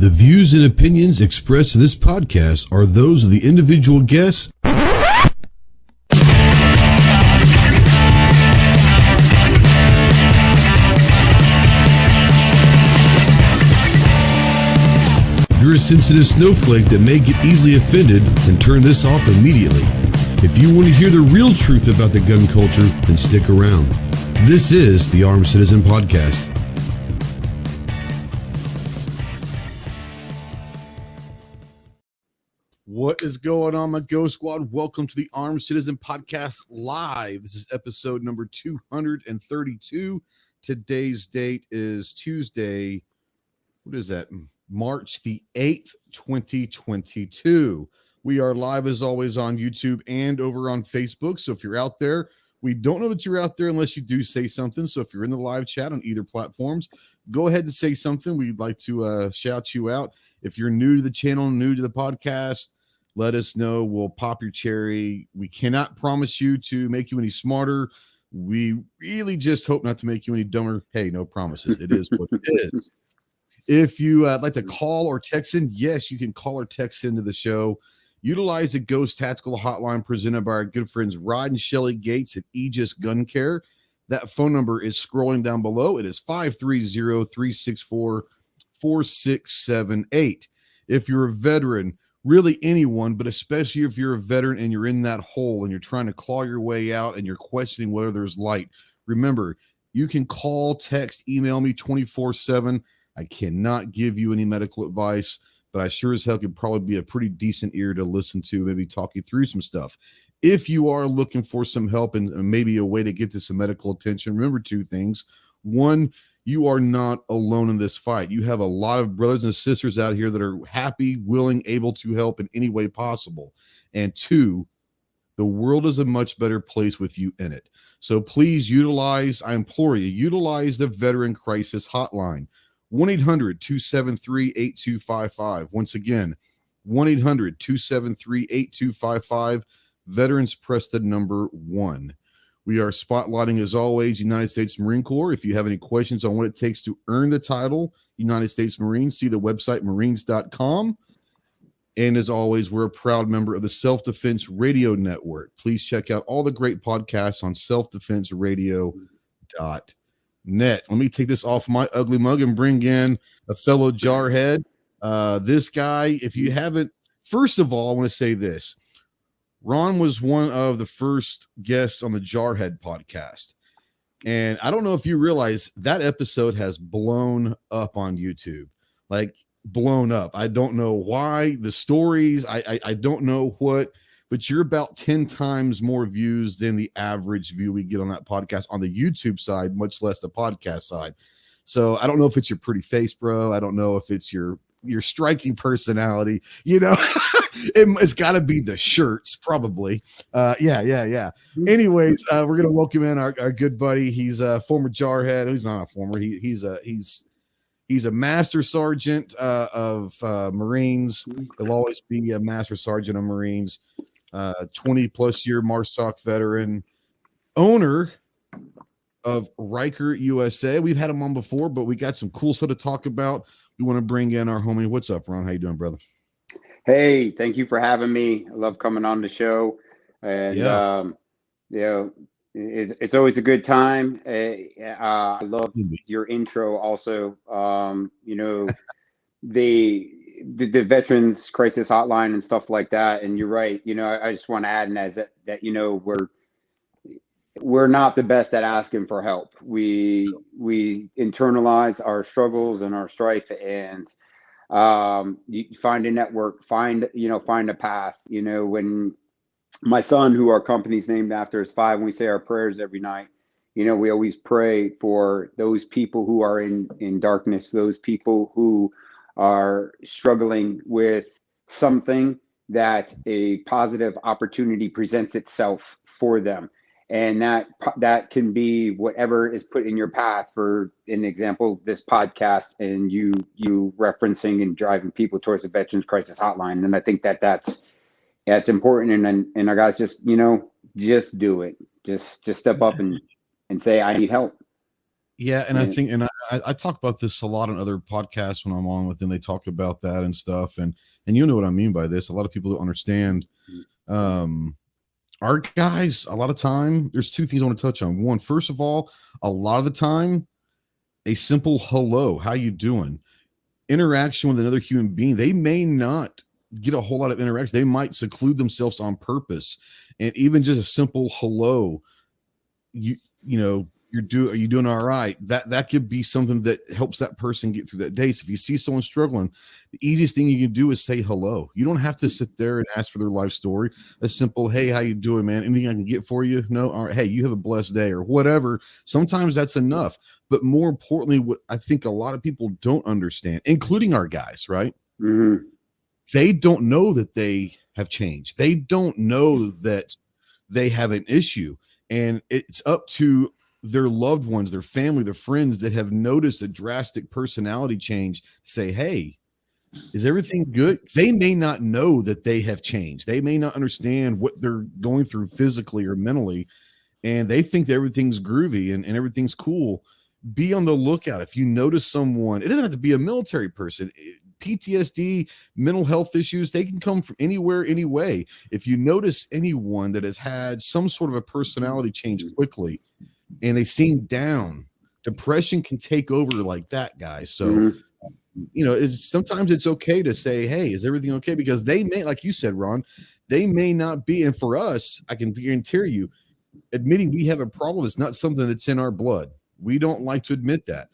The views and opinions expressed in this podcast are those of the individual guests. If you're a sensitive snowflake that may get easily offended, then turn this off immediately. If you want to hear the real truth about the gun culture, then stick around. This is the Armed Citizen Podcast. What is going on, my Ghost Squad? Welcome to the Armed Citizen Podcast Live. This is episode number 232. Today's date is Tuesday. What is that? March the 8th, 2022. We are live as always on YouTube and over on Facebook. So if you're out there, we don't know that you're out there unless you do say something. So if you're in the live chat on either platforms, go ahead and say something. We'd like to shout you out. If you're new to the channel, new to the podcast, let us know. We'll pop your cherry. We cannot promise you to make you any smarter. We really just hope not to make you any dumber. Hey, no promises. It is what it is. If you like to call or text in, yes, you can call or text into the show. Utilize the Ghost Tactical Hotline presented by our good friends Rod and Shelly Gates at Aegis Gun Care. That phone number is scrolling down below. It is 530-364-4678. If you're a veteran, really anyone, but especially if you're a veteran and you're in that hole and you're trying to claw your way out and you're questioning whether there's light, remember, you can call, text, email me 24/7. I cannot give you any medical advice, but I sure as hell could probably be a pretty decent ear to listen to, maybe talk you through some stuff. If you are looking for some help and maybe a way to get to some medical attention, remember two things. One, you are not alone in this fight. You have a lot of brothers and sisters out here that are happy, willing, able to help in any way possible. And two, the world is a much better place with you in it. So please utilize, I implore you, utilize the Veteran Crisis Hotline. 1-800-273-8255. Once again, 1-800-273-8255. Veterans, press the number 1. We are spotlighting, as always, United States Marine Corps. If you have any questions on what it takes to earn the title United States Marine, see the website marines.com. And as always, we're a proud member of the Self-Defense Radio Network. Please check out all the great podcasts on selfdefenseradio.net. Let me take this off my ugly mug and bring in a fellow jarhead. This guy, if you haven't, first of all, I want to say this. Ron was one of the first guests on the Jarhead podcast. And I don't know if you realize that episode has blown up on YouTube, like blown up. I don't know why, the stories, I don't know what, but you're about 10 times more views than the average view we get on that podcast on the YouTube side, much less the podcast side. So I don't know if it's your pretty face, bro. I don't know if it's your striking personality, you know. It's got to be the shirts, probably. Yeah. Anyways, we're gonna welcome in our good buddy. He's a former jarhead. He's not a former. He's a master sergeant of Marines. He'll always be a master sergeant of Marines. 20 plus year MARSOC veteran, owner of Ryker USA. We've had him on before, but we got some cool stuff to talk about. We want to bring in our homie. What's up, Ron? How you doing, brother? Hey, thank you for having me. I love coming on the show, and it's always a good time. I love your intro also. The Veterans Crisis Hotline and stuff like that. And you're right. I just want to add that we're not the best at asking for help. We internalize our struggles and our strife, and you find a network, find a path. When my son, who our company's named after, is 5, and we say our prayers every night, we always pray for those people who are in darkness, those people who are struggling with something, that a positive opportunity presents itself for them. And that can be whatever is put in your path. For an example, this podcast, and you referencing and driving people towards the Veterans Crisis Hotline. And I think that's important. And our guys just do it. Just step up and say, I need help. Yeah, and I think, and I talk about this a lot on other podcasts when I'm on with them. They talk about that and stuff, and you know what I mean by this. A lot of people don't understand. Um, our guys, a lot of time, there's two things I want to touch on. One, first of all, a lot of the time, a simple hello, how you doing? Interaction with another human being, they may not get a whole lot of interaction. They might seclude themselves on purpose, and even just a simple hello, you know, are you doing all right? That could be something that helps that person get through that day. So if you see someone struggling, the easiest thing you can do is say hello. You don't have to sit there and ask for their life story. A simple, hey, how you doing, man? Anything I can get for you? No, all right. Hey, you have a blessed day or whatever. Sometimes that's enough. But more importantly, what I think a lot of people don't understand, including our guys, right? Mm-hmm. They don't know that they have changed. They don't know that they have an issue. And it's up to their loved ones, their family, their friends that have noticed a drastic personality change, say, hey, is everything good? They may not know that they have changed. They may not understand what they're going through physically or mentally, and they think that everything's groovy and everything's cool. Be on the lookout. If you notice someone, it doesn't have to be a military person. PTSD, mental health issues, they can come from anywhere, any way. If you notice anyone that has had some sort of a personality change quickly and they seem down, depression can take over like that, guys. So, you know, sometimes it's okay to say, hey, is everything okay? Because they may, like you said, Ron, they may not be. And for us, I can guarantee you, admitting we have a problem is not something that's in our blood. We don't like to admit that.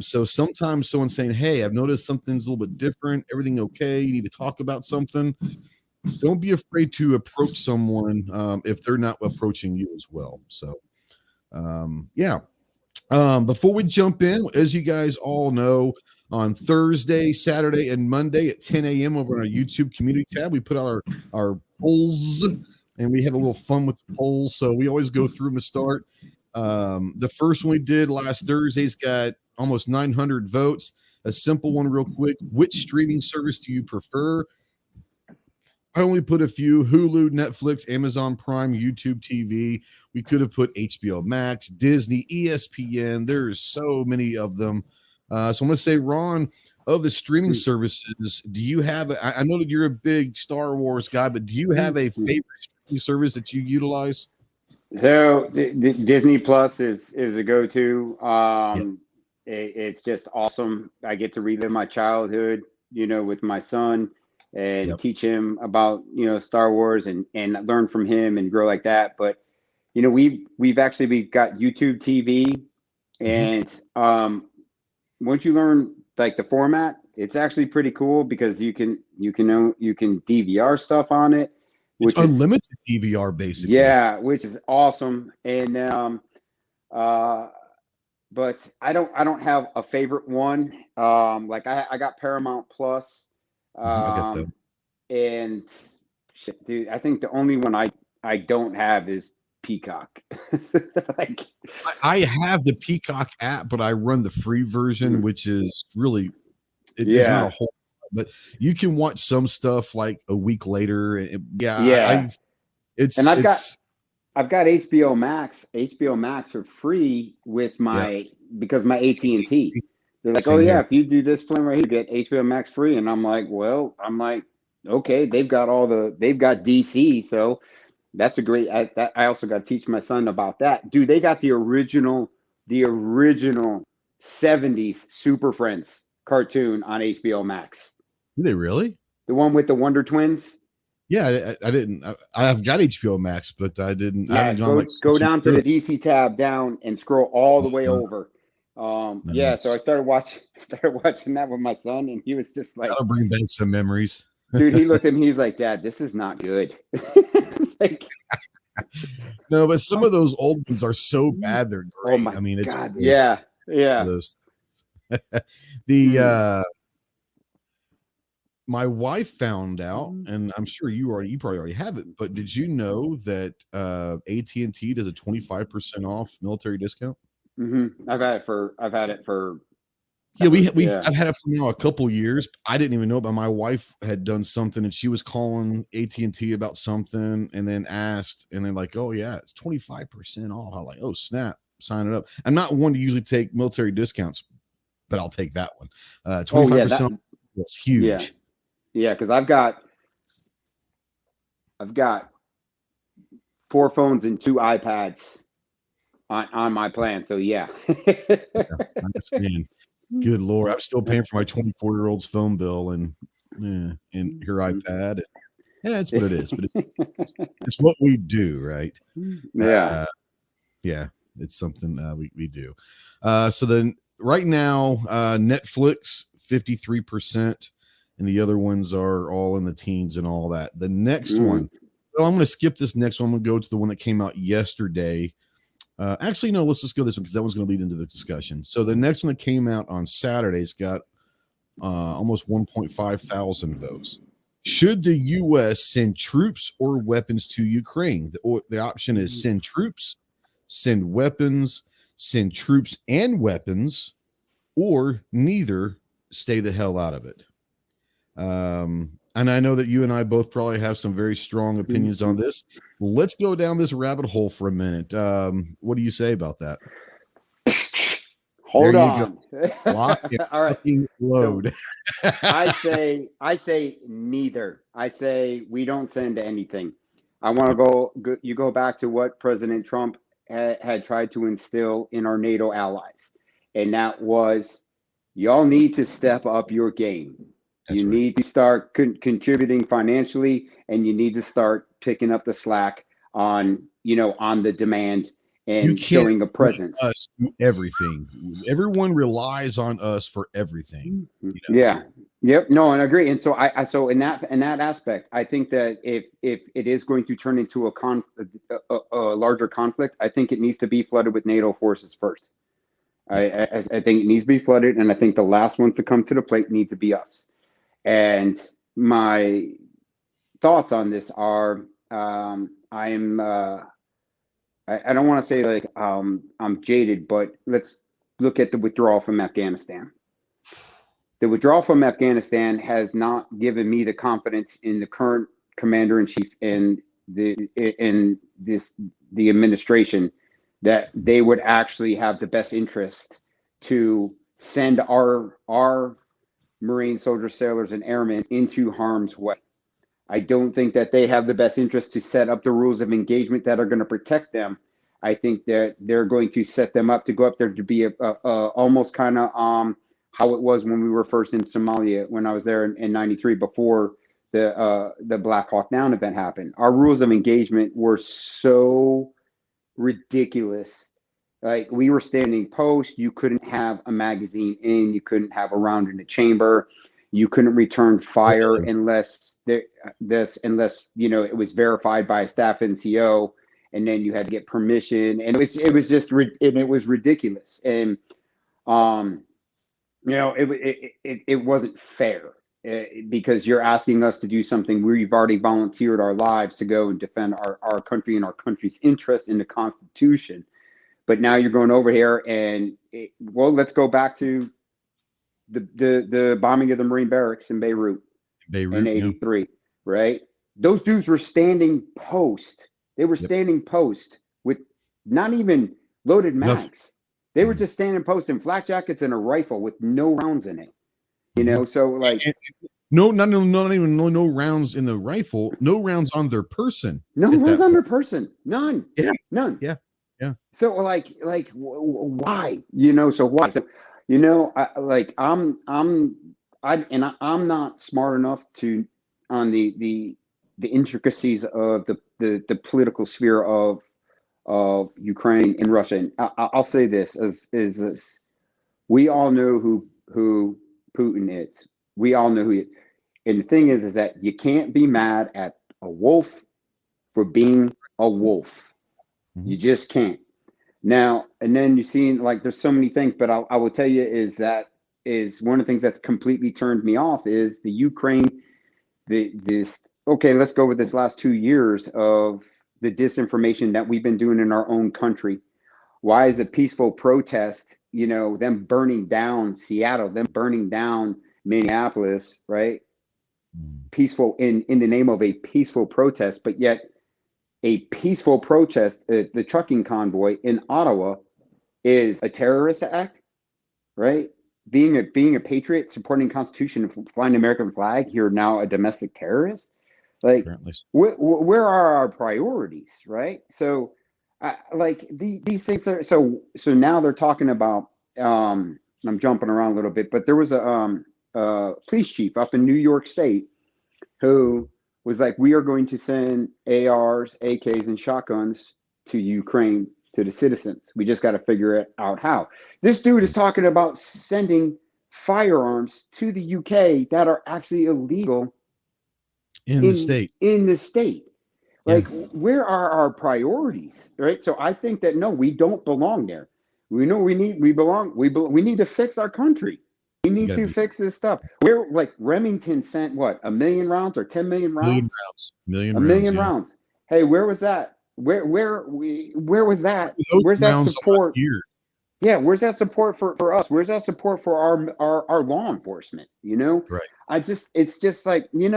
So sometimes someone's saying, hey, I've noticed something's a little bit different. Everything okay? You need to talk about something. Don't be afraid to approach someone if they're not approaching you as well. So, yeah. Before we jump in, as you guys all know, on Thursday, Saturday, and Monday at 10 a.m. over on our YouTube community tab, we put out our polls and we have a little fun with the polls. So we always go through them to start. The first one we did last Thursday's got almost 900 votes. A simple one, real quick. Which streaming service do you prefer? I only put a few: Hulu, Netflix, Amazon Prime, YouTube TV. We could have put HBO Max, Disney, ESPN. There's so many of them. So I'm going to say, Ron, of the streaming services, do you have, I know that you're a big Star Wars guy, but do you have a favorite streaming service that you utilize? So Disney Plus is a go-to. It's just awesome. I get to relive my childhood, with my son and teach him about, Star Wars and learn from him and grow like that. But, we've got YouTube TV, and once you learn like the format, it's actually pretty cool because you can DVR stuff on it. It's unlimited DVR basically. Yeah, which is awesome. And but I don't have a favorite one. Like I got Paramount Plus. I get that. And shit, dude, I think the only one I don't have is Peacock. Like I have the Peacock app, but I run the free version, which is really it's not a whole, but you can watch some stuff like a week later. I've got HBO Max. HBO Max for free with because my AT&T. They're like, oh yeah, if you do this plan right here, you get HBO Max free. And I'm like, okay, they've got DC, so that's a great. I also got to teach my son about that. Dude, they got the original 70s Super Friends cartoon on HBO Max. Do they really? The one with the Wonder Twins? Yeah, I didn't. I've got HBO Max, but I didn't. Yeah, I haven't gone go down to the DC tab down and scroll all the way over. Nice. Yeah, so I started watching that with my son, and he was just like, that'll bring back some memories. Dude, he looked at me, he's like, Dad, this is not good. Like, no, but some of those old ones are so bad they're great. Oh my God. Yeah. Those my wife found out, and I'm sure you probably already have it, but did you know that AT&T does a 25% off military discount? I've had it for I've had it for now a couple years. I didn't even know, but my wife had done something and she was calling AT&T about something and then asked, and then like, oh yeah, it's 25% off. I'm like, oh snap. signing up. I'm not one to usually take military discounts, but I'll take that one. 25% was huge. Yeah, because I've got 4 phones and 2 iPads on my plan. So yeah. I understand. Good Lord. I'm still paying for my 24-year-old's phone bill and her iPad. Yeah, it's what it is, but it's what we do, right? Yeah. Yeah, it's something we do. So then right now, Netflix 53%, and the other ones are all in the teens and all that. The next one, well, I'm going to skip this next one. I'm going to go to the one that came out yesterday. Actually, no, let's just go this one because that one's going to lead into the discussion. So the next one that came out on Saturday's got almost 1.5 thousand votes. Should the U.S. send troops or weapons to Ukraine? The option is send troops, send weapons, send troops and weapons, or neither. Stay the hell out of it. And I know that you and I both probably have some very strong opinions on this. Let's go down this rabbit hole for a minute. What do you say about that? Hold on. Lock and all right. Load. So I say neither. I say we don't send anything. I want to go back to what President Trump had tried to instill in our NATO allies. And that was, y'all need to step up your game. You need to start contributing financially, and you need to start picking up the slack on the demand and showing a presence. Us do everything. Everyone relies on us for everything. Yeah. Yep. No, and I agree. And so so in that aspect, I think that if it is going to turn into a larger conflict, I think it needs to be flooded with NATO forces first. I think it needs to be flooded, and I think the last ones to come to the plate need to be us. And my thoughts on this are, I don't want to say like I'm jaded, but let's look at the withdrawal from Afghanistan. The withdrawal from Afghanistan has not given me the confidence in the current commander-in-chief and the administration that they would actually have the best interest to send our Marine soldiers, sailors, and airmen into harm's way. I don't think that they have the best interest to set up the rules of engagement that are going to protect them. I think that they're going to set them up to go up there to be almost kind of how it was when we were first in Somalia, when I was there in 93 before the Black Hawk Down event happened. Our rules of engagement were so ridiculous. Like, we were standing post. You couldn't have a magazine in. You couldn't have a round in the chamber. You couldn't return fire unless it was verified by a staff NCO, and then you had to get permission. And it was ridiculous. And it wasn't fair because you're asking us to do something we've already volunteered our lives to go and defend our country and our country's interests in the Constitution. But now you're going over here and let's go back to the bombing of the Marine barracks in Beirut in 83, right? Those dudes were standing post. They were standing post with not even loaded mags. They were just standing post in flak jackets and a rifle with no rounds in it. So like no rounds in the rifle, no rounds on their person. No rounds on their person. None. Yeah. None. Yeah. Yeah. So why? So why? So I'm not smart enough to on the intricacies of the political sphere of Ukraine and Russia. And I'll say this is this: we all know who Putin is. We all know who he is. And the thing is that you can't be mad at a wolf for being a wolf. You just can't. Now, and then you see, like, there's so many things, but I will tell you is one of the things that's completely turned me off is the Ukraine, okay, let's go with this last 2 years of the disinformation that we've been doing in our own country. Why is a peaceful protest, them burning down Seattle, them burning down Minneapolis, right? Peaceful in the name of a peaceful protest, but yet a peaceful protest, the trucking convoy in Ottawa is a terrorist act, right? Being a patriot, supporting the Constitution, and flying the American flag, you're now a domestic terrorist. Like, where are our priorities, right? So, like these things are so now they're talking about. I'm jumping around a little bit, but there was a police chief up in New York State who was like, we are going to send ARs, AKs, and shotguns to Ukraine, to the citizens. We just got to figure it out how. This dude is talking about sending firearms to the UK that are actually illegal in the state. In the state. Like, where are our priorities, right? So I think that, no, we don't belong there. We know we need to fix our country. We need to fix this stuff. Where, like, Remington sent what, 1 million rounds or 10 million rounds? Million rounds. 1 million rounds. Hey, where was that? Where was that? Where's that support? Yeah, where's that support for us? Where's that support for our law enforcement? You know, right? It's just like, and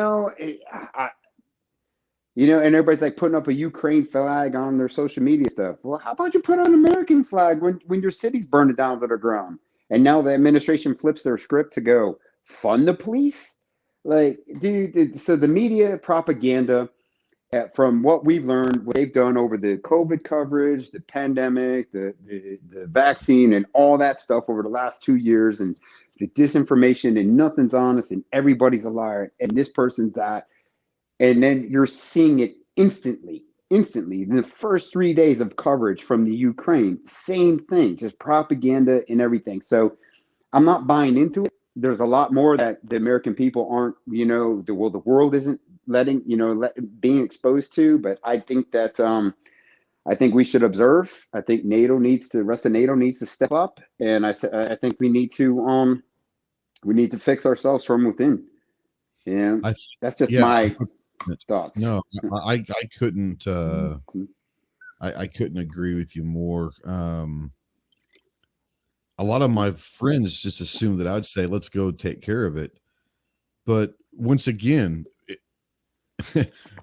everybody's like putting up a Ukraine flag on their social media stuff. Well, how about you put on an American flag when your city's burning down to the ground? And now the administration flips their script to go fund the police. Like, dude, so the media propaganda, from what we've learned, what they've done over the COVID coverage, the pandemic, the vaccine, and all that stuff over the last 2 years, and the disinformation, and nothing's honest, and everybody's a liar, and this person's that. And then you're seeing it instantly. In the first 3 days of coverage from the Ukraine, same thing, just propaganda and everything. So I'm not buying into it. There's a lot more that the American people aren't, the world isn't letting, being exposed to. But I think that I think we should observe. I think the rest of NATO needs to step up, and I think we need to fix ourselves from within. Yeah, that's just my thoughts. No, I couldn't. I couldn't agree with you more. A lot of my friends just assume that I'd say, let's go take care of it. But once again,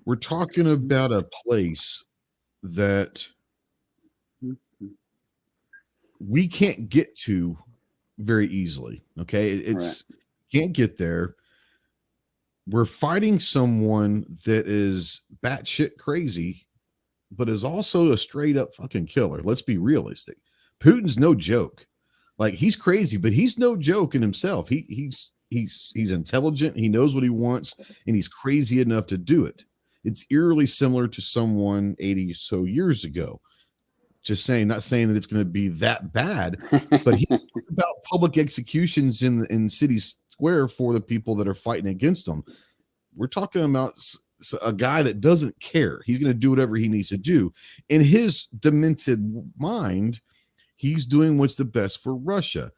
we're talking about a place that we can't get to very easily. Okay. It's can't get there. We're fighting someone that is batshit crazy, but is also a straight up fucking killer. Let's be realistic. Putin's no joke. Like, he's crazy, but he's no joke in himself. He's intelligent. He knows what he wants, and he's crazy enough to do it. It's eerily similar to someone 80 so years ago. Just saying, not saying that it's going to be that bad, but he's about public executions in city square for the people that are fighting against him. We're talking about a guy that doesn't care. He's going to do whatever he needs to do. In his demented mind, he's doing what's the best for Russia.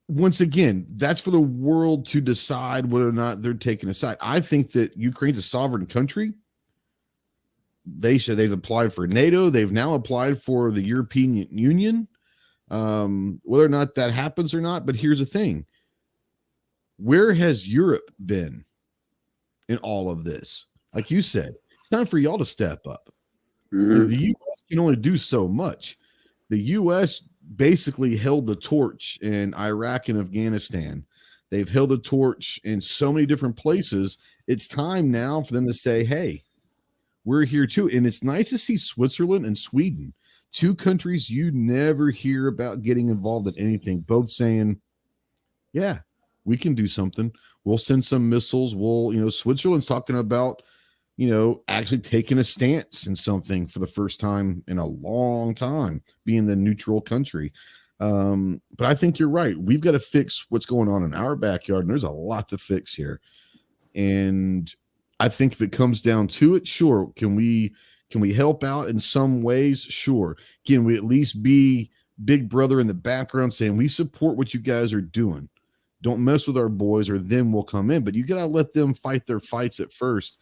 Once again, that's for the world to decide whether or not they're taking a side. I think that Ukraine's a sovereign country. They've applied for NATO. They've now applied for the European Union. Whether or not that happens or not, but here's the thing. Where has Europe been in all of this? Like you said, it's time for y'all to step up. Mm-hmm. The U.S. can only do so much. The U.S. basically held the torch in Iraq and Afghanistan. They've held the torch in so many different places. It's time now for them to say, hey, we're here too. And it's nice to see Switzerland and Sweden, two countries you never hear about getting involved in anything, both saying, yeah, we can do something. We'll send some missiles. Switzerland's talking about, actually taking a stance in something for the first time in a long time, being the neutral country. But I think you're right. We've got to fix what's going on in our backyard, and there's a lot to fix here. And I think if it comes down to it, sure. Can we help out in some ways? Sure. Can we at least be big brother in the background saying we support what you guys are doing? Don't mess with our boys, or then we'll come in. But you got to let them fight their fights at first.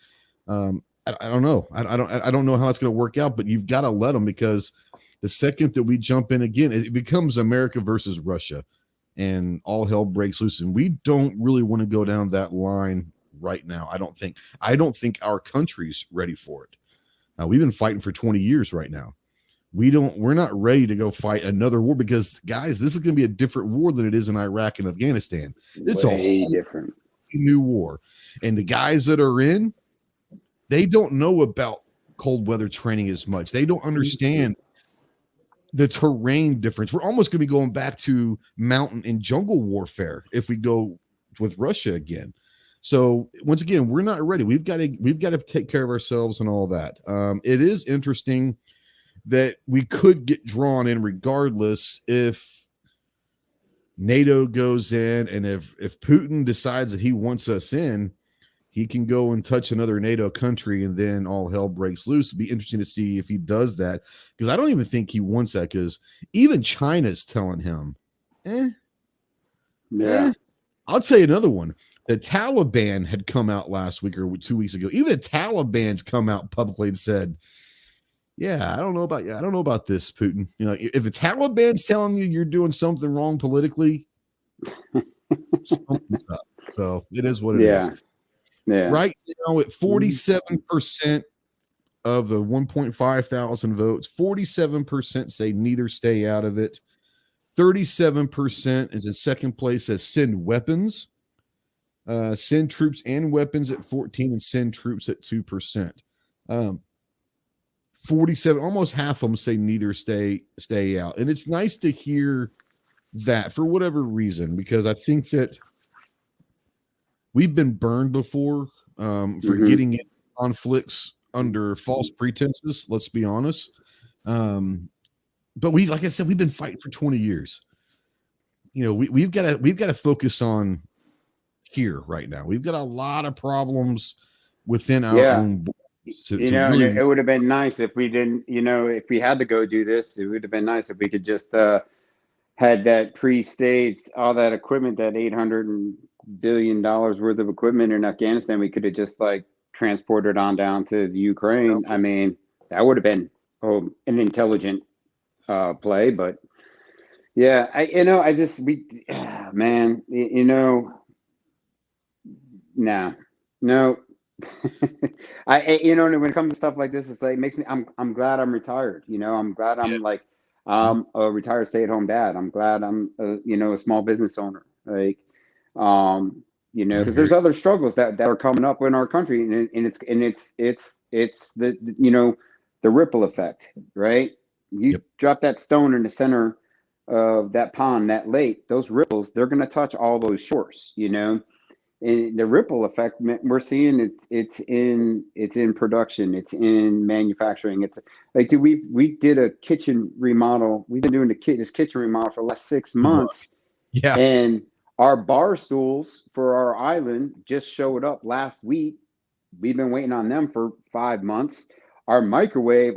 I don't know. I don't know how it's going to work out, but you've got to let them, because the second that we jump in again, it becomes America versus Russia, and all hell breaks loose. And we don't really want to go down that line right now. I don't think our country's ready for it. We've been fighting for 20 years right now. we're not ready to go fight another war because, guys, this is going to be a different war than it is in Iraq and Afghanistan. It's a Way whole different new war. And the guys that are in, they don't know about cold weather training as much. They don't understand the terrain difference. We're almost going to be going back to mountain and jungle warfare if we go with Russia again. So once again, we're not ready. We've got to take care of ourselves and all that. It is interesting that we could get drawn in regardless if NATO goes in, and if Putin decides that he wants us in, he can go and touch another NATO country and then all hell breaks loose. It'd be interesting to see if he does that, because I don't even think he wants that, because even China's telling him, I'll tell you another one. The Taliban had come out last week or 2 weeks ago. Even the Taliban's come out publicly and said, yeah, I don't know about you. I don't know about this, Putin. You know, if the Taliban's telling you you're doing something wrong politically, something's up. So it is what it is. Yeah. Right now, at 47% of the 1.5 thousand votes, 47% say neither, stay out of it. 37% is in second place, says send weapons. Send troops and weapons at 14%, and send troops at 2%. 47, almost half of them say neither, stay out. And it's nice to hear that for whatever reason, because I think that we've been burned before for getting in conflicts under false pretenses. Let's be honest. But like I said, we've been fighting for 20 years. You know, we've got to focus on here right now. We've got a lot of problems within our own borders. It would have been nice if we didn't, if we had to go do this, it would have been nice if we could just had that pre-staged, all that equipment, that $800 billion worth of equipment in Afghanistan. We could have just transported on down to the Ukraine. I mean, that would have been an intelligent play. But yeah, no. When it comes to stuff like this, it's like, makes me, I'm glad I'm retired. I'm glad I'm a retired stay-at-home dad. I'm glad I'm a small business owner. Because there's other struggles that are coming up in our country, and it's the ripple effect, right? You drop that stone in the center of that pond, that lake, those ripples, they're going to touch all those shores, And the ripple effect we're seeing, it's in production, it's in manufacturing. It's like, we did a kitchen remodel. We've been doing this kitchen remodel for the last 6 months. Yeah. And our bar stools for our island just showed up last week. We've been waiting on them for 5 months. Our microwave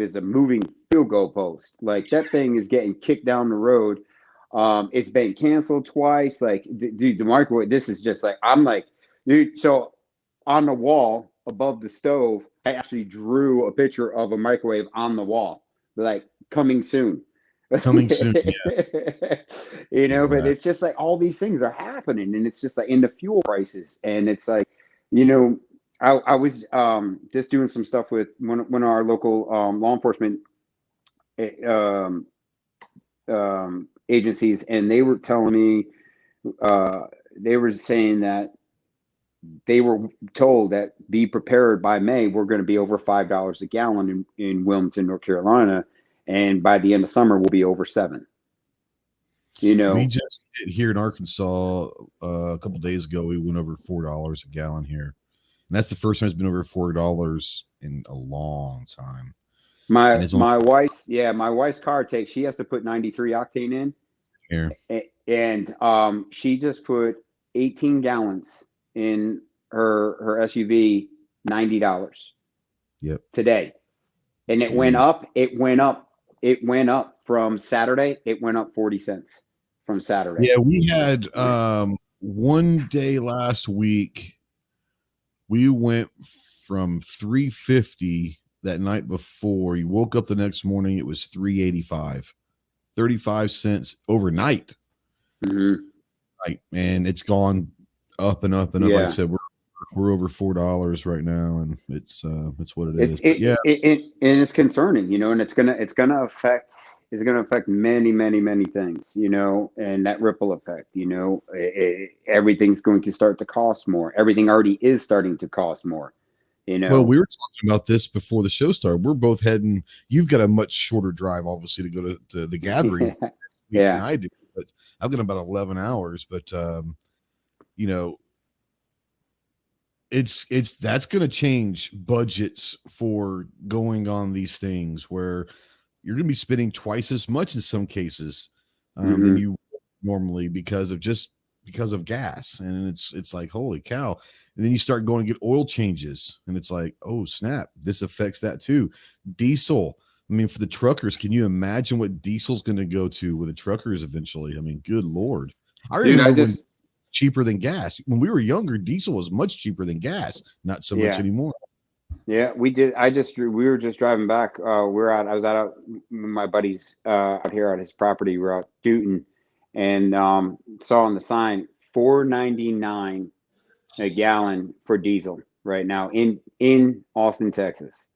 is a moving field goal post. Like, that thing is getting kicked down the road. It's been canceled twice. Like, dude, the microwave, this is just like, I'm like, dude, so on the wall above the stove, I actually drew a picture of a microwave on the wall, like, coming soon. Coming soon. Yeah. But it's just like, all these things are happening, and it's just like, in the fuel prices. And it's like, I was just doing some stuff with one of our local law enforcement agencies, and they were telling me, they were saying that they were told that be prepared, by May we're going to be over $5 a gallon in Wilmington, North Carolina, and by the end of summer we'll be over $7. We just did here in Arkansas a couple of days ago. We went over $4 a gallon here, and that's the first time it's been over $4 in a long time. My wife's car she has to put 93 octane in here, and she just put 18 gallons in her SUV, $90. Yep. Today, and it went up from Saturday. It went up 40 cents from Saturday. Yeah, we had one day last week. We went from 350 that night before. You woke up the next morning, it was 385, 35 cents overnight. Mm-hmm. Right, and it's gone up and up and up. Yeah. Like I said, we're we're over $4 right now, and it's what it It's is. But yeah, and it's concerning, and it's gonna affect many things, and that ripple effect, everything's going to start to cost more. Everything already is starting to cost more, well, we were talking about this before the show started. We're both heading. You've got a much shorter drive, obviously, to go to the gathering week than Yeah. I do, but I've got about 11 hours. But you know, it's that's going to change budgets for going on these things where you're going to be spending twice as much in some cases than you normally because of gas. And it's like, holy cow. And then you start going to get oil changes, and it's like, oh snap, this affects that too. Diesel. I mean, for the truckers, can you imagine what diesel's going to go to with the truckers eventually? I mean, good Lord. I Dude, remember when cheaper than gas. When we were younger, diesel was much cheaper than gas. Not so much anymore. Yeah, we did. We were just driving back. I was out with my buddies out here at his property. We're out Dootin, and saw on the sign $4.99 a gallon for diesel right now in Austin, Texas.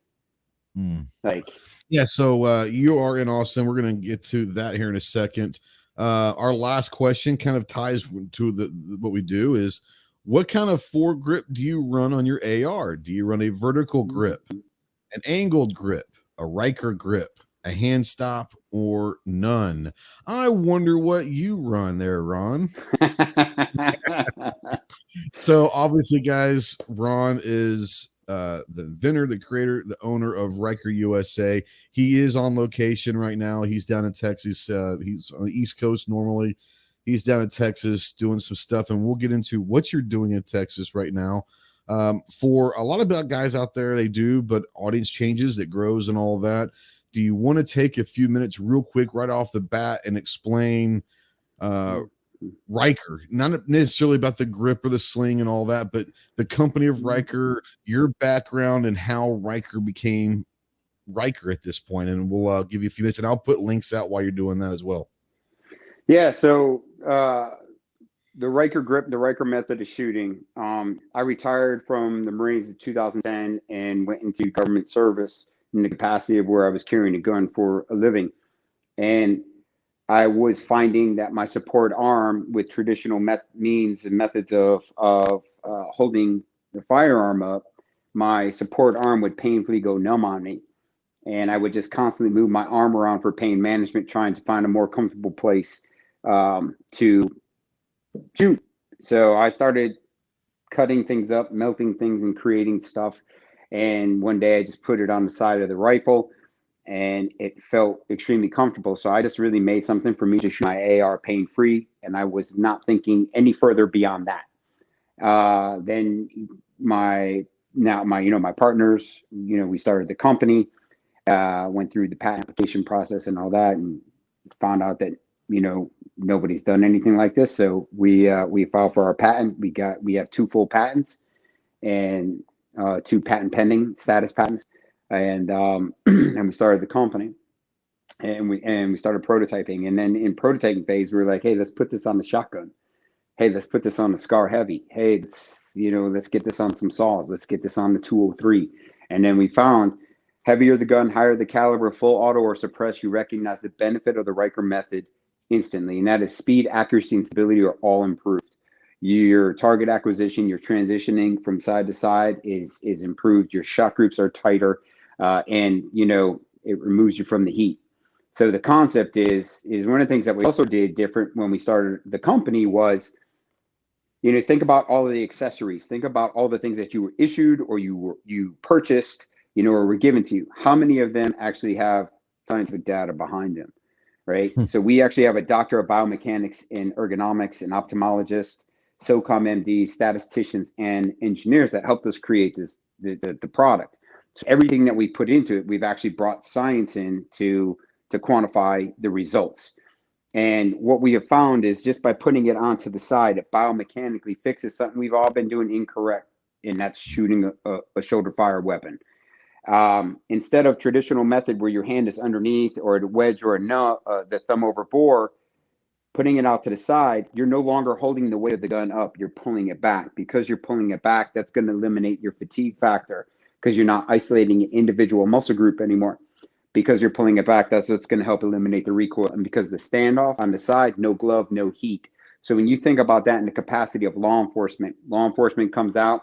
Like, yeah. So you are in Austin. We're going to get to that here in a second. Our last question kind of ties to what we do is, what kind of foregrip do you run on your AR? Do you run a vertical grip, an angled grip, a Ryker grip, a hand stop, or none? I wonder what you run there, Ron. So obviously, guys, Ron is the inventor, the creator, the owner of Ryker USA. He is on location right now. He's down in Texas. He's on the East Coast normally. He's down in Texas doing some stuff, and we'll get into what you're doing in Texas right now. For a lot of guys out there, they do, but audience changes, it grows and all that. Do you want to take a few minutes real quick right off the bat and explain Ryker, not necessarily about the grip or the sling and all that, but the company of Ryker, your background, and how Ryker became Ryker at this point? And we'll give you a few minutes, and I'll put links out while you're doing that as well. Yeah, so the Ryker grip, the Ryker method of shooting. I retired from the Marines in 2010 and went into government service in the capacity of where I was carrying a gun for a living. And I was finding that my support arm, with traditional means and methods of holding the firearm up, my support arm would painfully go numb on me. And I would just constantly move my arm around for pain management, trying to find a more comfortable place to shoot. So I started cutting things up, melting things, and creating stuff. And one day I just put it on the side of the rifle, and it felt extremely comfortable. So I just really made something for me to shoot my AR pain free, and I was not thinking any further beyond that. Then my partners, we started the company, went through the patent application process and all that, and found out that nobody's done anything like this. So we filed for our patent. We have 2 full patents and 2 patent pending status patents, and and we started the company, and we started prototyping. And then in prototyping phase, we were like, hey, let's put this on the shotgun. Hey, let's put this on the Scar Heavy. Hey, let's get this on some saws. Let's get this on the 203. And then we found, heavier the gun, higher the caliber, full auto or suppress, you recognize the benefit of the Ryker method instantly. And that is speed, accuracy, and stability are all improved. Your target acquisition, your transitioning from side to side is improved. Your shot groups are tighter, and it removes you from the heat. So the concept is one of the things that we also did different when we started the company was, think about all of the accessories. Think about all the things that you were issued or you purchased, or were given to you. How many of them actually have scientific data behind them, right? So we actually have a doctor of biomechanics and ergonomics, an ophthalmologist, SOCOM MD, statisticians, and engineers that helped us create the product. So everything that we put into it, we've actually brought science in to quantify the results. And what we have found is, just by putting it onto the side, it biomechanically fixes something we've all been doing incorrect, and that's shooting a shoulder fire weapon. Instead of traditional method where your hand is underneath, or a wedge, or the thumb over bore, putting it out to the side, you're no longer holding the weight of the gun up. You're pulling it back. Because you're pulling it back, that's going to eliminate your fatigue factor because you're not isolating an individual muscle group anymore. Because you're pulling it back, that's what's going to help eliminate the recoil. And because the standoff on the side, no glove, no heat. So when you think about that in the capacity of law enforcement comes out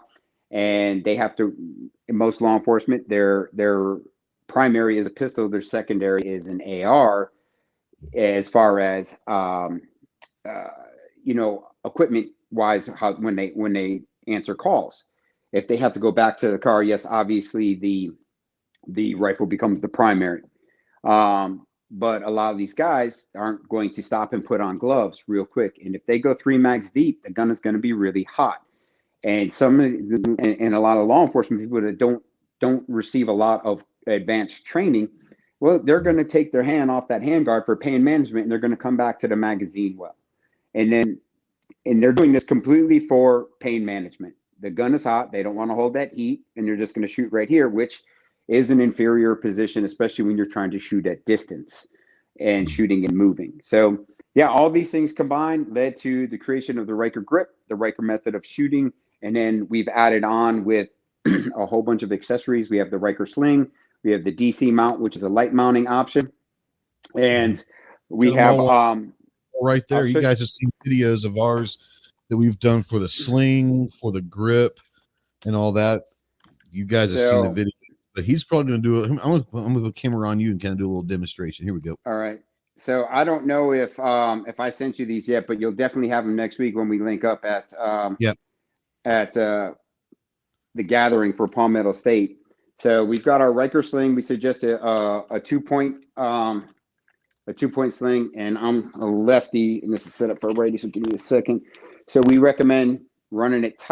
and they have to, in most law enforcement, their primary is a pistol, their secondary is an AR, as far as equipment wise, how when they answer calls. If they have to go back to the car, yes, obviously the rifle becomes the primary. But a lot of these guys aren't going to stop and put on gloves real quick. And if they go 3 mags deep, the gun is going to be really hot. And a lot of law enforcement people that don't receive a lot of advanced training, well, they're going to take their hand off that handguard for pain management, and they're going to come back to the magazine well. And they're doing this completely for pain management. The gun is hot. They don't want to hold that heat, and they're just going to shoot right here, which is an inferior position, especially when you're trying to shoot at distance and shooting and moving. So yeah, all these things combined led to the creation of the Ryker grip, the Ryker method of shooting. And then we've added on with a whole bunch of accessories. We have the Ryker sling, we have the DC mount, which is a light mounting option. And we have right there. You guys have seen videos of ours that we've done for the sling, for the grip, and all that. You guys have seen the video. But he's probably going to do it. I'm going to put the camera on you and kind of do a little demonstration. Here we go. All right. So I don't know if I sent you these yet, but you'll definitely have them next week when we link up at the gathering for Palmetto State. So we've got our Ryker sling. We suggest a 2-point sling, and I'm a lefty, and this is set up for a righty. So give me a second. So we recommend running it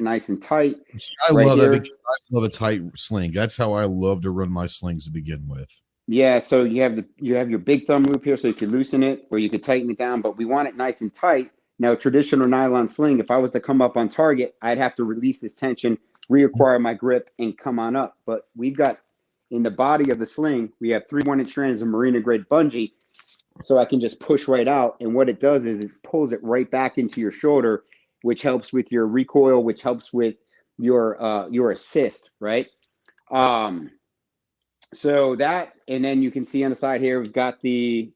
nice and tight. See, I love that because I love a tight sling. That's how I love to run my slings to begin with. Yeah, so you have your big thumb loop here, so you can loosen it or you could tighten it down, but we want it nice and tight. Now, traditional nylon sling, if I was to come up on target, I'd have to release this tension, reacquire my grip, and come on up. But we've got in the body of the sling, we have 3 1-inch strands of marina grade bungee, so I can just push right out. And what it does is it pulls it right back into your shoulder, which helps with your recoil, which helps with your assist, right? So that, and then you can see on the side here, we've got the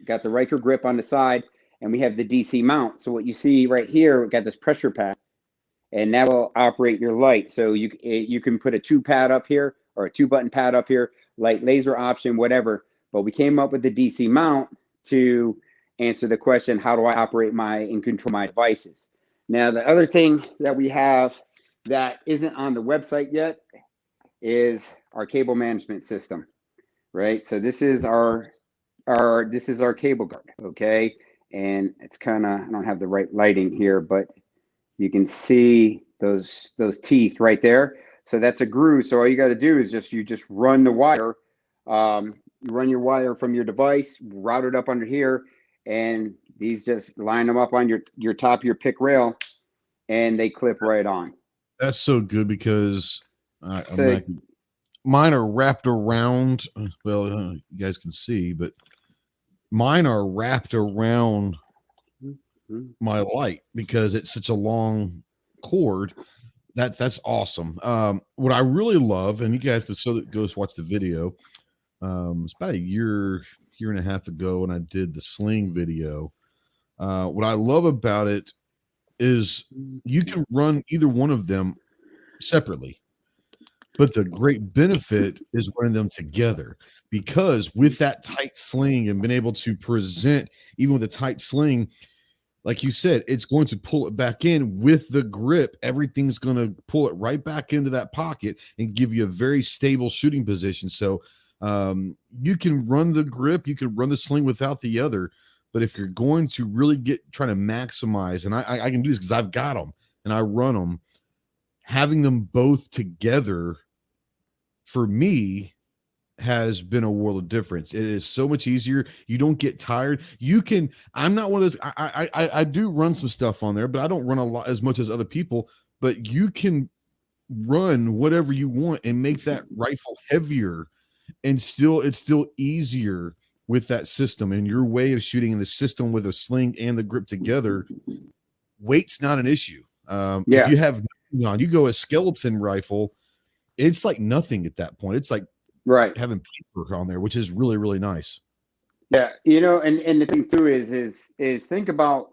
Ryker grip on the side, and we have the DC mount. So what you see right here, we've got this pressure pad, and that will operate your light. So you can put a 2-pad up here or a 2-button pad up here, light, laser option, whatever. But we came up with the DC mount to answer the question, how do I operate and control my devices? Now, the other thing that we have that isn't on the website yet is our cable management system, right? So this is our cable guard, okay? And it's kind of, I don't have the right lighting here, but you can see those teeth right there. So that's a groove. So all you got to do is you just run the wire. You run your wire from your device, route it up under here, and these just line them up on your top of your pick rail, and they clip right on. That's so good because mine are wrapped around. Well, you guys can see, but mine are wrapped around my light because it's such a long cord. That's awesome. What I really love, and you guys can go watch the video. It's about a year and a half ago when I did the sling video. What I love about it is you can run either one of them separately, but the great benefit is running them together, because with that tight sling and being able to present even with a tight sling, like you said, it's going to pull it back in with the grip. Everything's going to pull it right back into that pocket and give you a very stable shooting position. So you can run the grip, you can run the sling without the other. But if you're going to really trying to maximize, and I can do this because I've got them and I run them, having them both together for me has been a world of difference. It is so much easier. You don't get tired. I'm not one of those. I do run some stuff on there, but I don't run a lot as much as other people. But you can run whatever you want and make that rifle heavier, and it's still easier with that system and your way of shooting in the system with a sling and the grip together, weight's not an issue. If you have nothing on, you go a skeleton rifle, it's like nothing at that point. It's like Right. having paper on there, which is really, really nice. Yeah. And the thing too is think about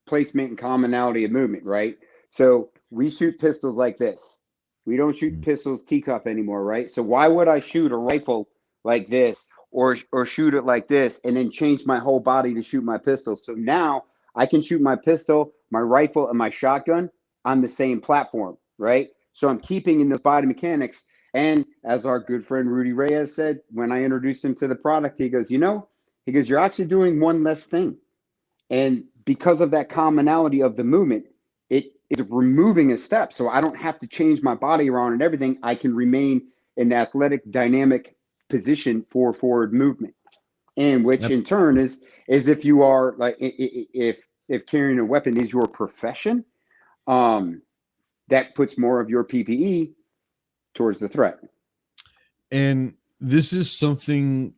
placement and commonality of movement, right? So we shoot pistols like this. We don't shoot pistols teacup anymore, right? So why would I shoot a rifle like this or shoot it like this and then change my whole body to shoot my pistol? So now I can shoot my pistol, my rifle, and my shotgun on the same platform, right? So I'm keeping in those body mechanics. And as our good friend Rudy Reyes said, when I introduced him to the product, he goes, you're actually doing one less thing. And because of that commonality of the movement, it is removing a step. So I don't have to change my body around and everything. I can remain in athletic, dynamic position for forward movement. And which in turn is if you are like, if carrying a weapon is your profession, that puts more of your PPE towards the threat. And this is something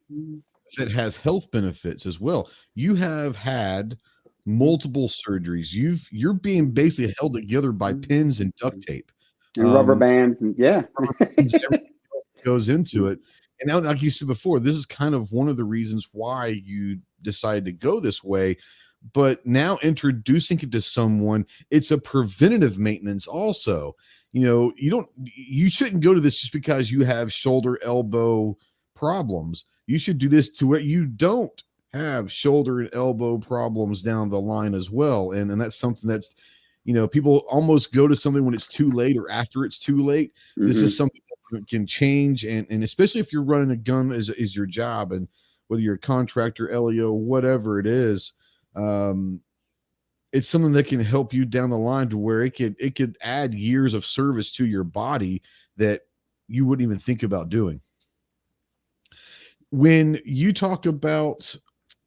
that has health benefits as well. You have had multiple surgeries. You're being basically held together by pins and duct tape and rubber bands, and goes into it. And now, like you said before, this is kind of one of the reasons why you decided to go this way. But now introducing it to someone, it's a preventative maintenance also. You shouldn't go to this just because you have shoulder, elbow problems. You should do this to where you don't have shoulder and elbow problems down the line as well. And that's something that's, people almost go to something when it's too late or after it's too late. Mm-hmm. This is something that can change. And especially if you're running a gun is your job, and whether you're a contractor, LEO, whatever it is, it's something that can help you down the line to where it could add years of service to your body that you wouldn't even think about doing. When you talk about,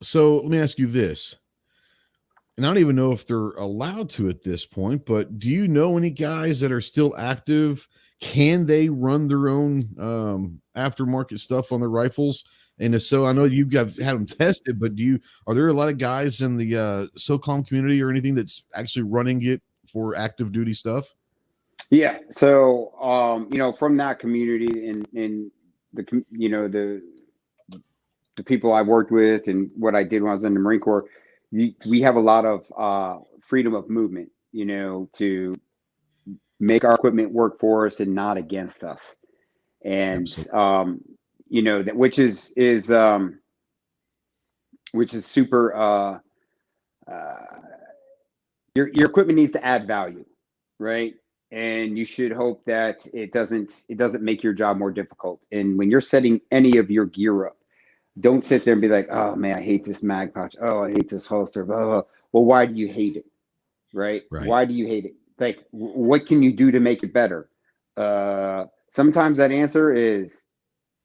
so let me ask you this, and I don't even know if they're allowed to at this point, but do you know any guys that are still active? Can they run their own aftermarket stuff on their rifles? And if so, I know you've had them tested, but are there a lot of guys in the SOCOM community or anything that's actually running it for active duty stuff? Yeah. So, from that community and the people I worked with and what I did when I was in the Marine Corps, we have a lot of freedom of movement, to make our equipment work for us and not against us. And, that which is super, your equipment needs to add value, right? And you should hope that it doesn't make your job more difficult. And when you're setting any of your gear up, don't sit there and be like, oh man, I hate this mag pouch. Oh, I hate this holster. Blah, blah, blah. Well, why do you hate it? Right? Why do you hate it? Like, what can you do to make it better? Sometimes that answer is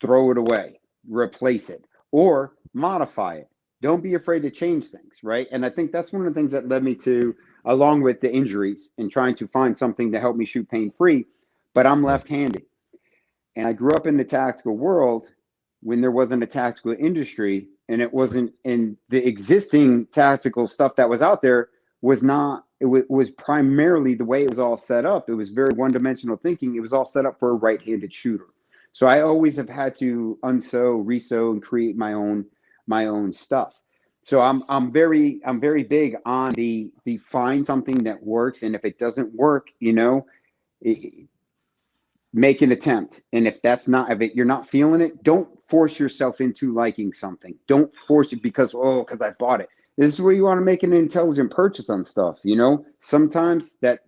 throw it away, replace it, or modify it. Don't be afraid to change things, right? And I think that's one of the things that led me to, along with the injuries and trying to find something to help me shoot pain-free, but I'm left-handed. And I grew up in the tactical world when there wasn't a tactical industry, and it wasn't in the existing tactical stuff that was out there was not, it was primarily the way it was all set up. It was very one-dimensional thinking. It was all set up for a right-handed shooter. So I always have had to unsew, resew, and create my own stuff. So I'm very big on the find something that works, and if it doesn't work, make an attempt. And if you're not feeling it, don't force yourself into liking something. Don't force it because I bought it. This is where you want to make an intelligent purchase on stuff. Sometimes that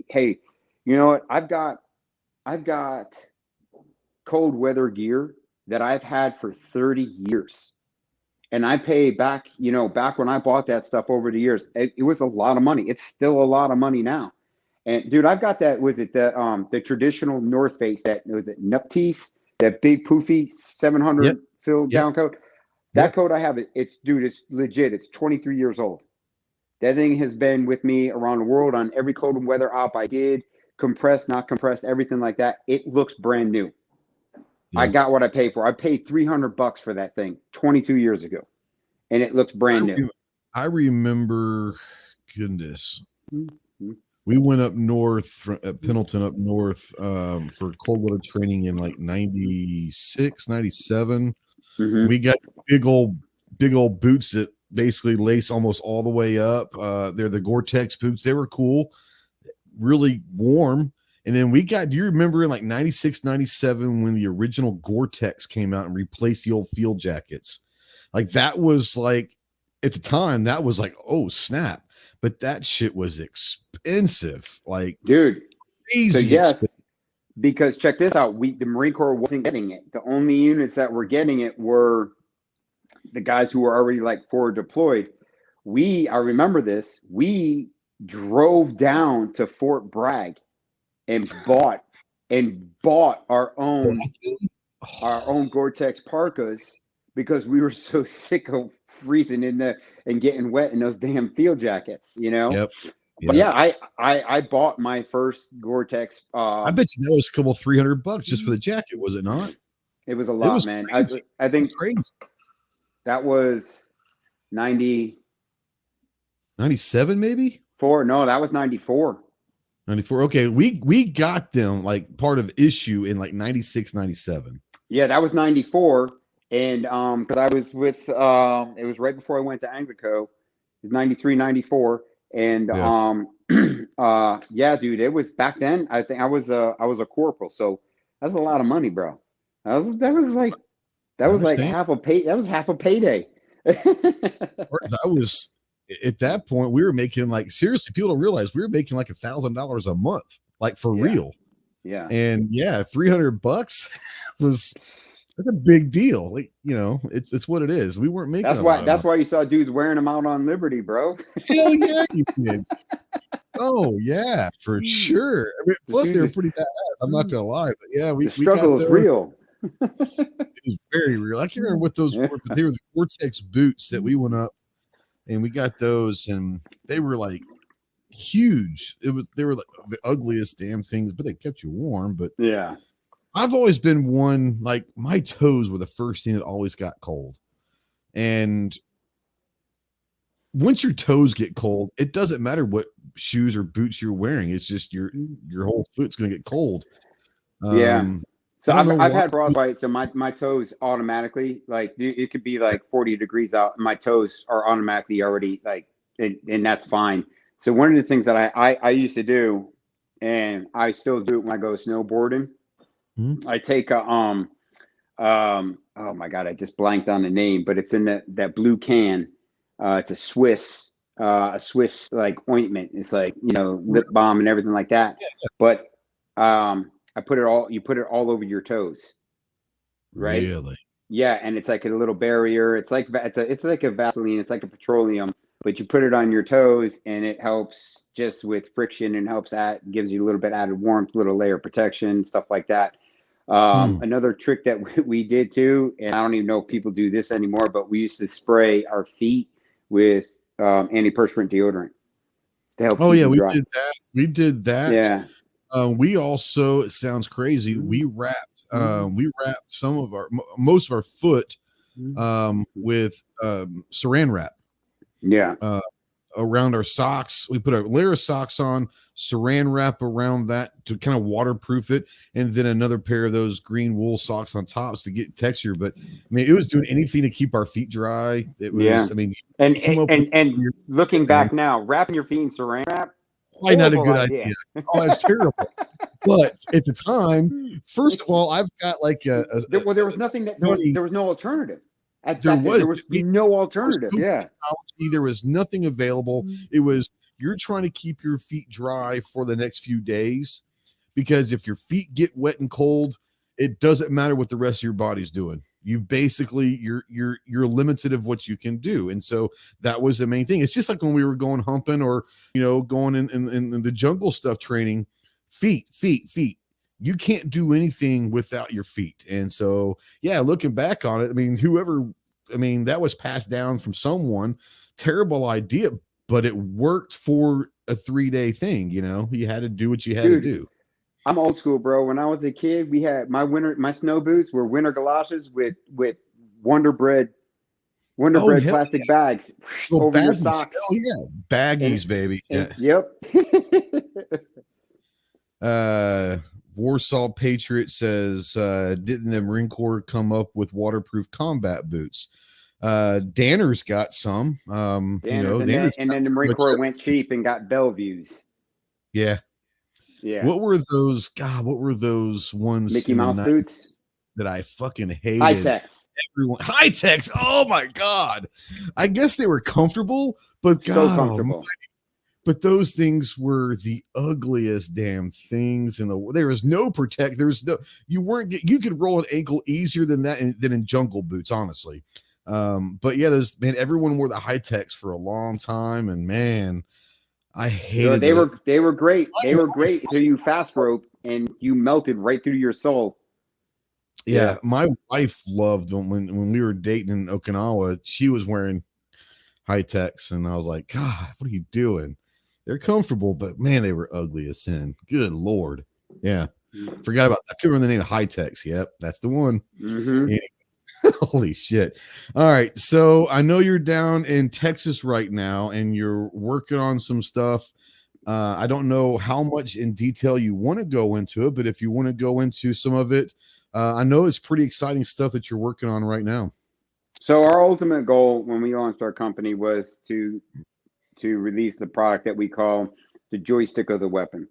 hey, you know what? I've got cold weather gear that I've had for 30 years. And I pay back when I bought that stuff over the years, it was a lot of money. It's still a lot of money now. And dude, I've got that. Was it the traditional North Face? Nuptise, that big poofy 700 fill down coat? That coat I have, it's legit. It's 23 years old. That thing has been with me around the world on every cold and weather op I did, compressed, not compressed, everything like that. It looks brand new. I Yeah. got what I paid for. I paid $300 for that thing 22 years ago, and it looks brand new. I remember, goodness, Mm-hmm. we went up north at Pendleton up north for cold weather training in like 96, 97. Mm-hmm. We got big old boots that basically lace almost all the way up. They're the Gore-Tex boots. They were cool, really warm. And then we got, do you remember in like 96, 97 when the original Gore-Tex came out and replaced the old field jackets? Like that was like, at the time, that was like, oh snap. But that shit was expensive. Like, Dude. crazy So yes, expensive. because check this out. The Marine Corps wasn't getting it. The only units that were getting it were the guys who were already like forward deployed. I remember this. We drove down to Fort Bragg and bought our own Gore-Tex parkas because we were so sick of freezing and getting wet in those damn field jackets, you know? Yep. But yeah, I bought my first Gore-Tex. I bet you that was a couple $300 just for the jacket, was it not? It was a lot, man. Crazy. I think crazy. That was 97 maybe? No, that was 94. 94. Okay, we got them like part of issue in like 96, 97. Yeah, that was 94. And because I was with it was right before I went to Anglico. It was 93, 94. And yeah, dude, it was back then. I think I was a corporal, so that's a lot of money, bro. That was like half a pay. That was half a payday. I was at that point, we were making like, seriously, people don't realize we were making like $1,000 a month, like for real. Yeah. And yeah, $300 that's a big deal. Like, you know, it's what it is. We weren't making that's why you saw dudes wearing them out on Liberty, bro. Hell yeah, you did. Oh yeah, for sure. I mean, plus they were pretty badass. I'm not gonna lie, but yeah, the struggle is real. It was very real. I can't remember what those were, but they were the Gore-Tex boots that we went up and we got those, and they were like huge. They were like the ugliest damn things, but they kept you warm. But yeah, I've always been one, like my toes were the first thing that always got cold. And once your toes get cold, it doesn't matter what shoes or boots you're wearing. It's just your whole foot's going to get cold. Yeah. So I've had frostbite, so my toes automatically, like it could be like 40 degrees out, and my toes are automatically already like, and that's fine. So one of the things that I used to do, and I still do it when I go snowboarding, I take a oh my God, I just blanked on the name, but it's in that blue can. It's a Swiss like ointment. It's like, you know, lip balm and everything like that. But you put it all over your toes, right? Really? Yeah, and it's like a little barrier. It's like a Vaseline. It's like a petroleum, but you put it on your toes, and it helps just with friction and gives you a little bit added warmth, little layer of protection, stuff like that. Another trick that we did too, and I don't even know if people do this anymore, but we used to spray our feet with antiperspirant deodorant to help. Oh yeah, we did that. We did that. Yeah. We also, it sounds crazy, we wrapped most of our foot with saran wrap. Yeah. Around our socks. We put a layer of socks on, saran wrap around that to kind of waterproof it, and then another pair of those green wool socks on tops to get texture. But I mean, it was doing anything to keep our feet dry. It was, I mean, and looking back now, wrapping your feet in saran wrap, probably not a good idea. Oh, that's terrible. But at the time, first of all, I've got like there was nothing there was no alternative. There was no alternative. Yeah. There was nothing available. It was, you're trying to keep your feet dry for the next few days, because if your feet get wet and cold, it doesn't matter what the rest of your body's doing. You basically, you're limited of what you can do. And so that was the main thing. It's just like when we were going humping or, you know, going in the jungle stuff training, feet. You can't do anything without your feet. And so, yeah, looking back on it, I mean, that was passed down from someone. Terrible idea, but it worked for a 3-day thing. You know, you had to do what you had to do. I'm old school, bro. When I was a kid, we had my snow boots were winter galoshes with Wonder Bread Oh, hell plastic bags well, over your baggies. socks. Oh yeah, And baggies, baby. Yeah. yep. Uh, Warsaw Patriot says, didn't the Marine Corps come up with waterproof combat boots? Danner's got some. Danners, Danner's and got then the pretty Marine much Corps went everything. cheap and got Bellevues. Yeah. Yeah. What were those? God, what were those ones Mickey in the Mouse boots. 90s that I fucking High hated? techs. Everyone, high techs. Oh my God. I guess they were comfortable, but So God, oh, comfortable. but those things were the ugliest damn things in the. There was no protect. There was no. You weren't. You could roll an ankle easier than that than in jungle boots, honestly. But yeah, those man. Everyone wore the high techs for a long time, and man, I hated They those. were great. They My were wife great until you fast rope and you melted right through your soul. Yeah, my wife loved them when we were dating in Okinawa. She was wearing high techs, and I was like, God, what are you doing? They're comfortable, but man, they were ugly as sin. Good Lord. Yeah. Forgot about that. I couldn't remember the name of high techs. Yep, that's the one. Mm-hmm. Holy shit. All right. So I know you're down in Texas right now and you're working on some stuff. I don't know how much in detail you want to go into it, but if you want to go into some of it, I know it's pretty exciting stuff that you're working on right now. So our ultimate goal when we launched our company was to release the product that we call the joystick of the weapon.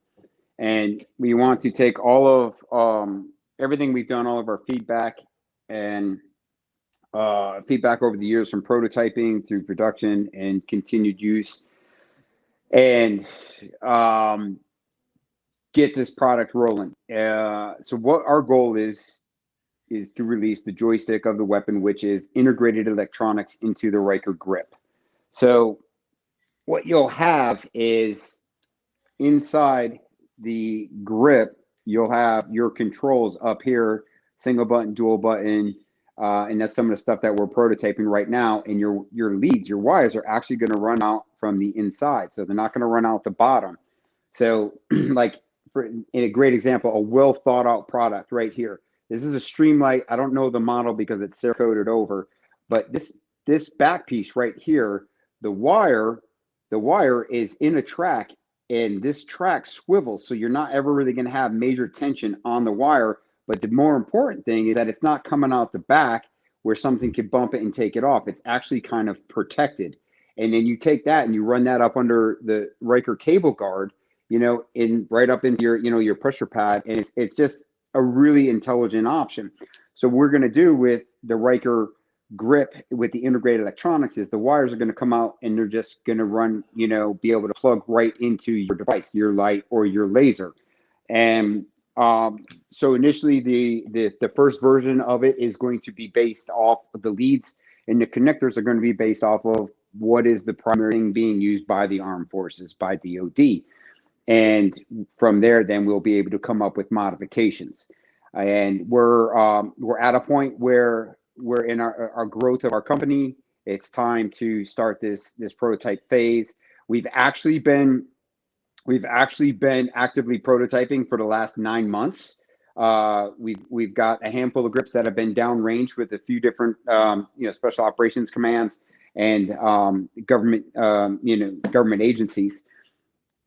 And we want to take all of everything we've done, all of our feedback and feedback over the years from prototyping through production and continued use, and get this product rolling. So what our goal is to release the joystick of the weapon, which is integrated electronics into the Ryker grip. So what you'll have is inside the grip, you'll have your controls up here, single button, dual button, and that's some of the stuff that we're prototyping right now. And your leads, your wires are actually going to run out from the inside, so they're not going to run out the bottom. So, like in a great example, a well thought out product right here. This is a Streamlight. I don't know the model because it's coded over, but this back piece right here, the wire is in a track, and this track swivels, so you're not ever really going to have major tension on the wire. But the more important thing is that it's not coming out the back where something could bump it and take it off. It's actually kind of protected. And then you take that and you run that up under the Ryker cable guard, in right up into your pressure pad, and it's just a really intelligent option. So what we're going to do with the Ryker grip with the integrated electronics is the wires are going to come out and they're just going to run, be able to plug right into your device, your light or your laser. And so initially the first version of it is going to be based off of the leads, and the connectors are going to be based off of what is the primary thing being used by the armed forces, by DOD. And from there, then we'll be able to come up with modifications. And we're at a point where we're in our growth of our company. It's time to start this prototype phase. We've actually been actively prototyping for the last 9 months. We've got a handful of grips that have been downrange with a few different special operations commands and government agencies,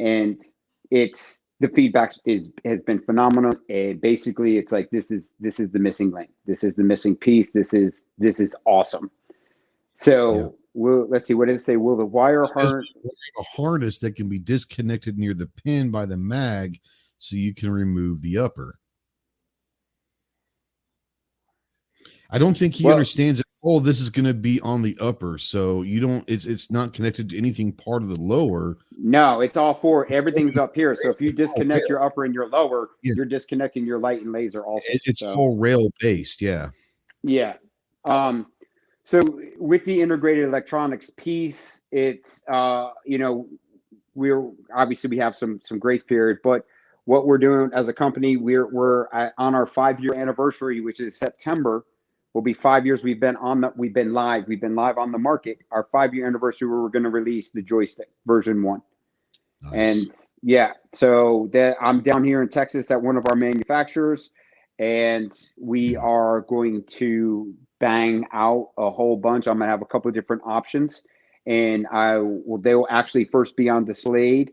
and it's the feedback has been phenomenal. And basically, it's like this is the missing link. This is the missing piece. This is awesome. So let's see. What does it say? Will the wire harness a harness that can be disconnected near the pin by the mag, so you can remove the upper? I don't think he understands it. Oh, this is going to be on the upper, so you don't. It's not connected to anything part of the lower. No, it's all four. Everything's up here. So if you disconnect your upper and your lower, you're disconnecting your light and laser also. It's all rail based. Yeah. Yeah. So with the integrated electronics piece, it's we're obviously we have some grace period, but what we're doing as a company, we're on our 5-year anniversary, which is September. Will be 5 years we've been live on the market. Our 5-year anniversary, where we're going to release the joystick version 1. Nice. And yeah, so that I'm down here in Texas at one of our manufacturers, and we are going to bang out a whole bunch. I'm gonna have a couple of different options, and they will actually first be on display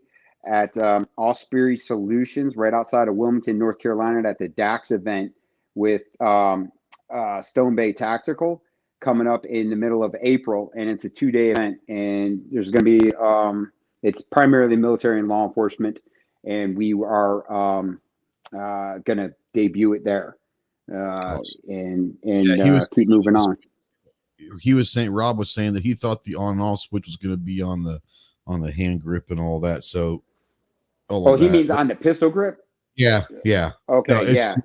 at Osprey Solutions right outside of Wilmington, North Carolina, at the DAX event with Stone Bay Tactical coming up in the middle of April, and it's a 2-day event, and there's going to be it's primarily military and law enforcement, and we are going to debut it there, Awesome. and He was keep moving on. Rob was saying that he thought the on and off switch was going to be on the hand grip and all that. So He means on the pistol grip. Yeah. Okay, No, it's yeah.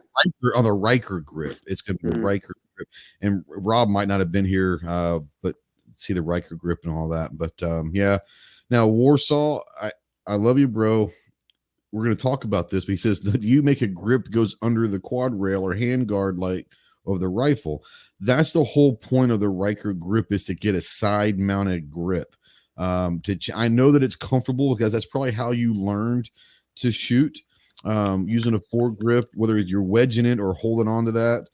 on the Ryker grip. It's going to be a Ryker grip, and Rob might not have been here, but see the Ryker grip and all that. But yeah. Now Warsaw, I love you, bro. We're going to talk about this, but he says, do you make a grip that goes under the quad rail or hand guard like of the rifle? That's the whole point of the Ryker grip, is to get a side mounted grip. I know that it's comfortable because that's probably how you learned to shoot, using a foregrip, whether you're wedging it or holding on to that.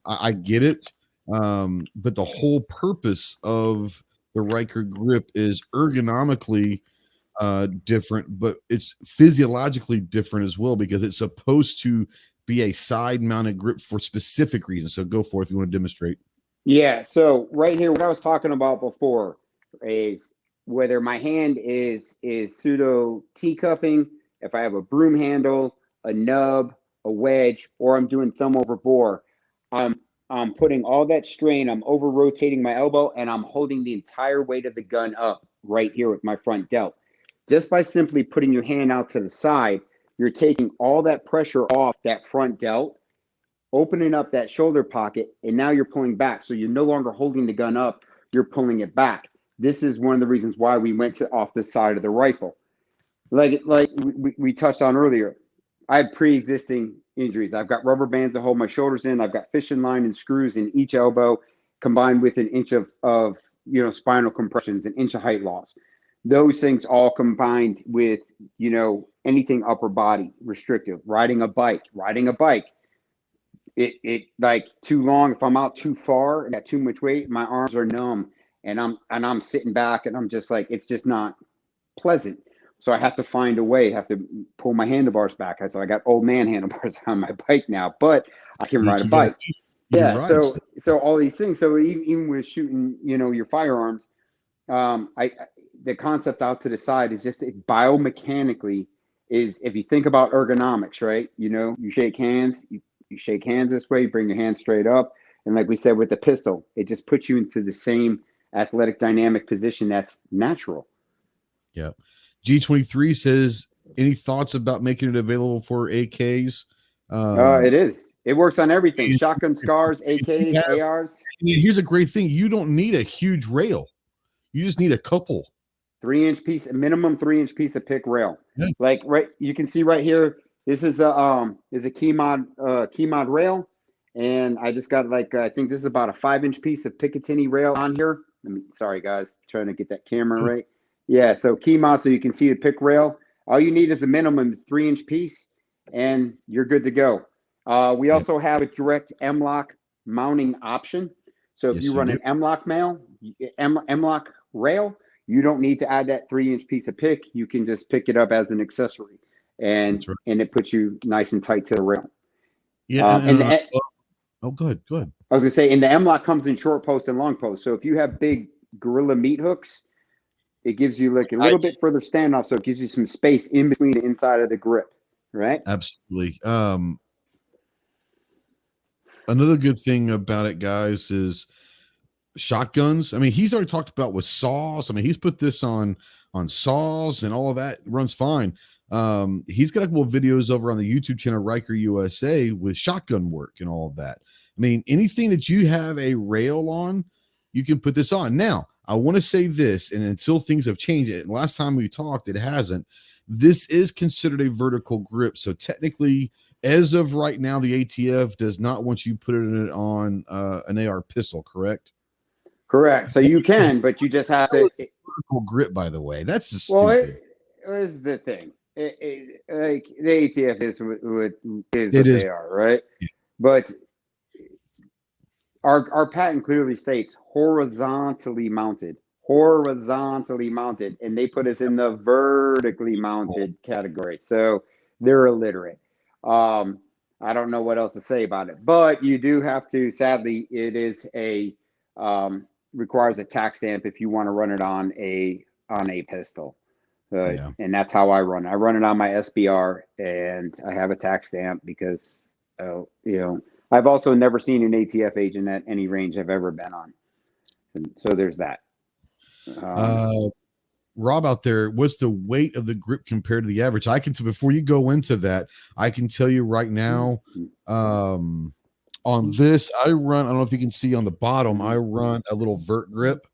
I get it. But the whole purpose of the Ryker grip is ergonomically different, but it's physiologically different as well, because it's supposed to be a side mounted grip for specific reasons. So go for it if you want to demonstrate. Yeah, so right here, what I was talking about before is whether my hand is pseudo teacupping, if I have a broom handle, a nub, a wedge, or I'm doing thumb over bore, I'm putting all that strain, I'm over rotating my elbow, and I'm holding the entire weight of the gun up right here with my front delt. Just by simply putting your hand out to the side, you're taking all that pressure off that front delt, opening up that shoulder pocket, and now you're pulling back. So you're no longer holding the gun up, you're pulling it back. This is one of the reasons why we went off the side of the rifle. Like we touched on earlier, I have pre-existing injuries. I've got rubber bands to hold my shoulders in. I've got fishing line and screws in each elbow, combined with an inch of spinal compressions, an inch of height loss. Those things all combined with anything upper body restrictive. Riding a bike. It like too long. If I'm out too far and got too much weight, my arms are numb, and I'm sitting back, and I'm just like, it's just not pleasant. So I have to find a way, have to pull my handlebars back. So I got old man handlebars on my bike now, but I can ride a bike. Yeah. So all these things. So even with shooting, your firearms, the concept out to the side is just biomechanically is, if you think about ergonomics, right? You shake hands, you shake hands this way, you bring your hands straight up. And like we said with the pistol, it just puts you into the same athletic dynamic position that's natural. Yeah. G23 says, any thoughts about making it available for AKs? It is. It works on everything. Shotgun scars, AKs, ARs. Here's a great thing. You don't need a huge rail. You just need a couple. 3-inch piece, minimum 3-inch piece of pick rail. Yeah. Like you can see right here. This is a key mod rail, and I just got I think this is about a 5-inch piece of Picatinny rail on here. Sorry guys, trying to get that camera right. Yeah, so key mod, so you can see the pick rail. All you need is a minimum 3-inch piece, and you're good to go. We also have a direct M-lock mounting option. So if you run an M-lock rail, you don't need to add that 3-inch piece of pick. You can just pick it up as an accessory, and it puts you nice and tight to the rail. Yeah. Good. I was gonna say, and the M-lock comes in short post and long post. So if you have big Gorilla meat hooks, it gives you like a little bit further standoff, so it gives you some space in between the inside of the grip, right? Absolutely. Another good thing about it, guys, is shotguns. I mean, he's already talked about with saws. I mean, he's put this on saws and all of that. It runs fine. He's got a couple of videos over on the YouTube channel Ryker USA with shotgun work and all of that. I mean, anything that you have a rail on, you can put this on. Now, I want to say this, and until things have changed, and last time we talked, it hasn't. This is considered a vertical grip. So technically, as of right now, the ATF does not want you putting it on an AR pistol, correct? Correct. So you can, but you just have to. Vertical grip, by the way. That's just stupid. is the thing. Like the ATF is what It is. they are, right? But our patent clearly states horizontally mounted, and they put us in the vertically mounted category. So they're illiterate. I don't know what else to say about it, but you do have to. Sadly, it is requires a tax stamp if you want to run it on a pistol. And that's how I run. I run it on my SBR, and I have a tax stamp because, I've also never seen an ATF agent at any range I've ever been on. And so there's that. Rob out there, what's the weight of the grip compared to the average? I can tell before you go into that, I can tell you right now, on this, I don't know if you can see on the bottom, I run a little vert grip.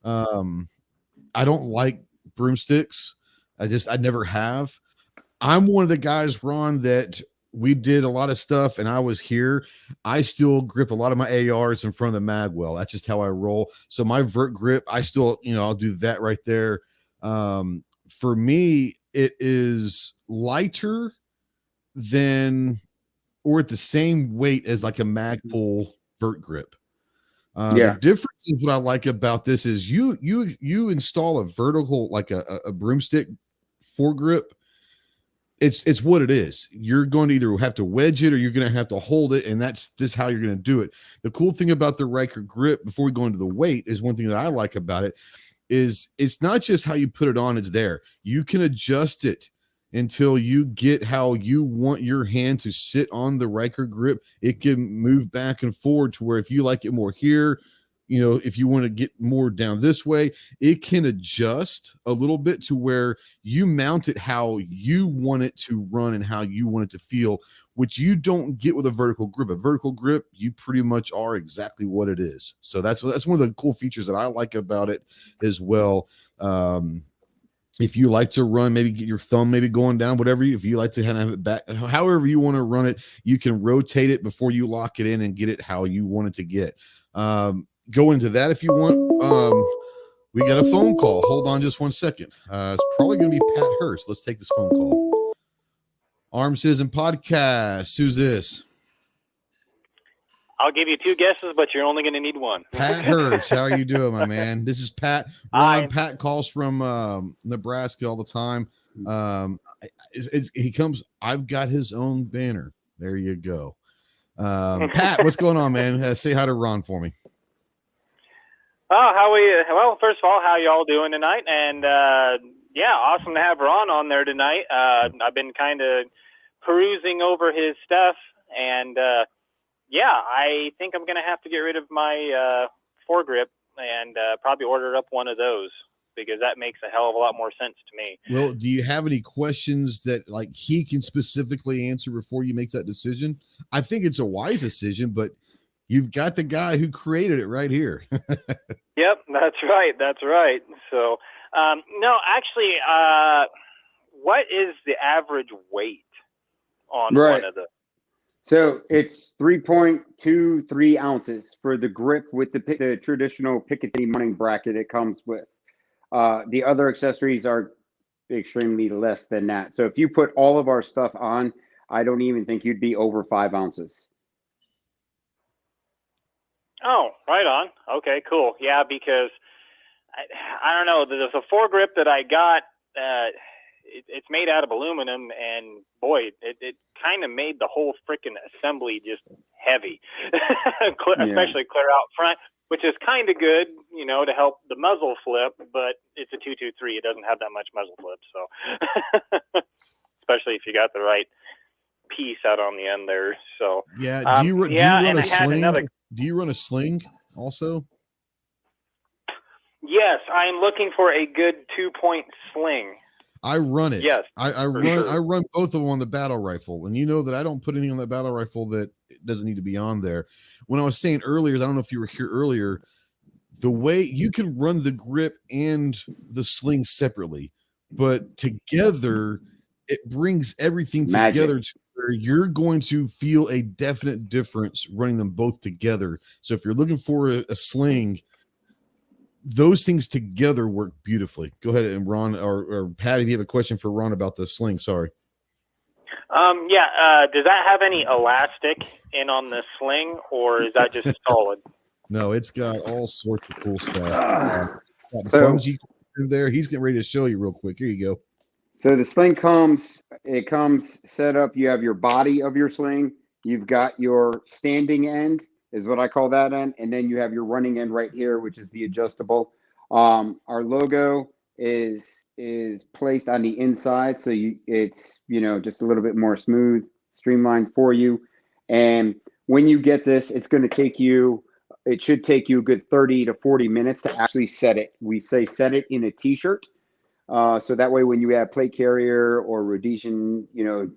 I don't like broomsticks. I never have. I'm one of the guys, Ron, that we did a lot of stuff and I was here. I still grip a lot of my ARs in front of the mag well. That's just how I roll. So my vert grip, I still, I'll do that right there. For me, it is lighter than or at the same weight as like a Magpul vert grip. The difference is what I like about this is you install a vertical, like a broomstick foregrip. It's what it is. You're going to either have to wedge it or you're going to have to hold it, and that's just how you're going to do it. The cool thing about the Ryker grip, before we go into the weight, is one thing that I like about it is it's not just how you put it on, it's there. You can adjust it until you get how you want your hand to sit on the Ryker grip. It can move back and forward to where if you like it more here, if you want to get more down this way, it can adjust a little bit to where you mount it how you want it to run and how you want it to feel, which you don't get with a vertical grip. A vertical grip, you pretty much are exactly what it is. So that's one of the cool features that I like about it as well. If you like to run, maybe get your thumb maybe going down, whatever, if you like to have it back, however you want to run it, you can rotate it before you lock it in and get it how you want it to get. Go into that if you want. We got a phone call. Hold on just 1 second. It's probably going to be Pat Hurst. Let's take this phone call. Armed Citizen Podcast. Who's this? I'll give you two guesses, but you're only going to need one. Pat Hurst. How are you doing, my man? This is Pat. Ron, Pat calls from Nebraska all the time. He comes. I've got his own banner. There you go. Pat, what's going on, man? Say hi to Ron for me. Oh, how are you? Well, first of all, how you all doing tonight? And awesome to have Ron on there tonight. I've been kind of perusing over his stuff, and I think I'm going to have to get rid of my foregrip and probably order up one of those because that makes a hell of a lot more sense to me. Well, do you have any questions that like he can specifically answer before you make that decision? I think it's a wise decision, but you've got the guy who created it right here. Yep, that's right. That's right. So, no, actually, what is the average weight on one of the? So it's 3.23 ounces for the grip with the traditional Picatinny mounting bracket it comes with. The other accessories are extremely less than that. So if you put all of our stuff on, I don't even think you'd be over 5 ounces. Oh, right on. Okay, cool. Yeah, because I don't know. There's a foregrip that I got. It's made out of aluminum, and boy, it kind of made the whole freaking assembly just heavy, especially clear out front, which is kind of good, to help the muzzle flip. But it's a 223. It doesn't have that much muzzle flip, so especially if you got the right piece out on the end there. So yeah, do you run a sling? Do you run a sling also? Yes, I am looking for a good 2-point sling. I run it. Yes, I run both of them on the battle rifle, and you know that I don't put anything on that battle rifle that doesn't need to be on there. When I was saying earlier, I don't know if you were here earlier, the way you can run the grip and the sling separately, but together it brings everything together to where you're going to feel a definite difference running them both together. So if you're looking for a sling, those things together work beautifully. Go ahead, and Ron or Pat, if you have a question for Ron about the sling, sorry. Does that have any elastic in on the sling, or is that just solid? No, it's got all sorts of cool stuff. Got So- bungee in there. He's getting ready to show you real quick. Here you go. So the sling comes set up. You have your body of your sling. You've got your standing end, is what I call that end. And then you have your running end right here, which is the adjustable. Our logo is placed on the inside. So it's, just a little bit more smooth, streamlined for you. And when you get this, it should take you a good 30 to 40 minutes to actually set it. We say set it in a t-shirt. So that way, when you have plate carrier or Rhodesian,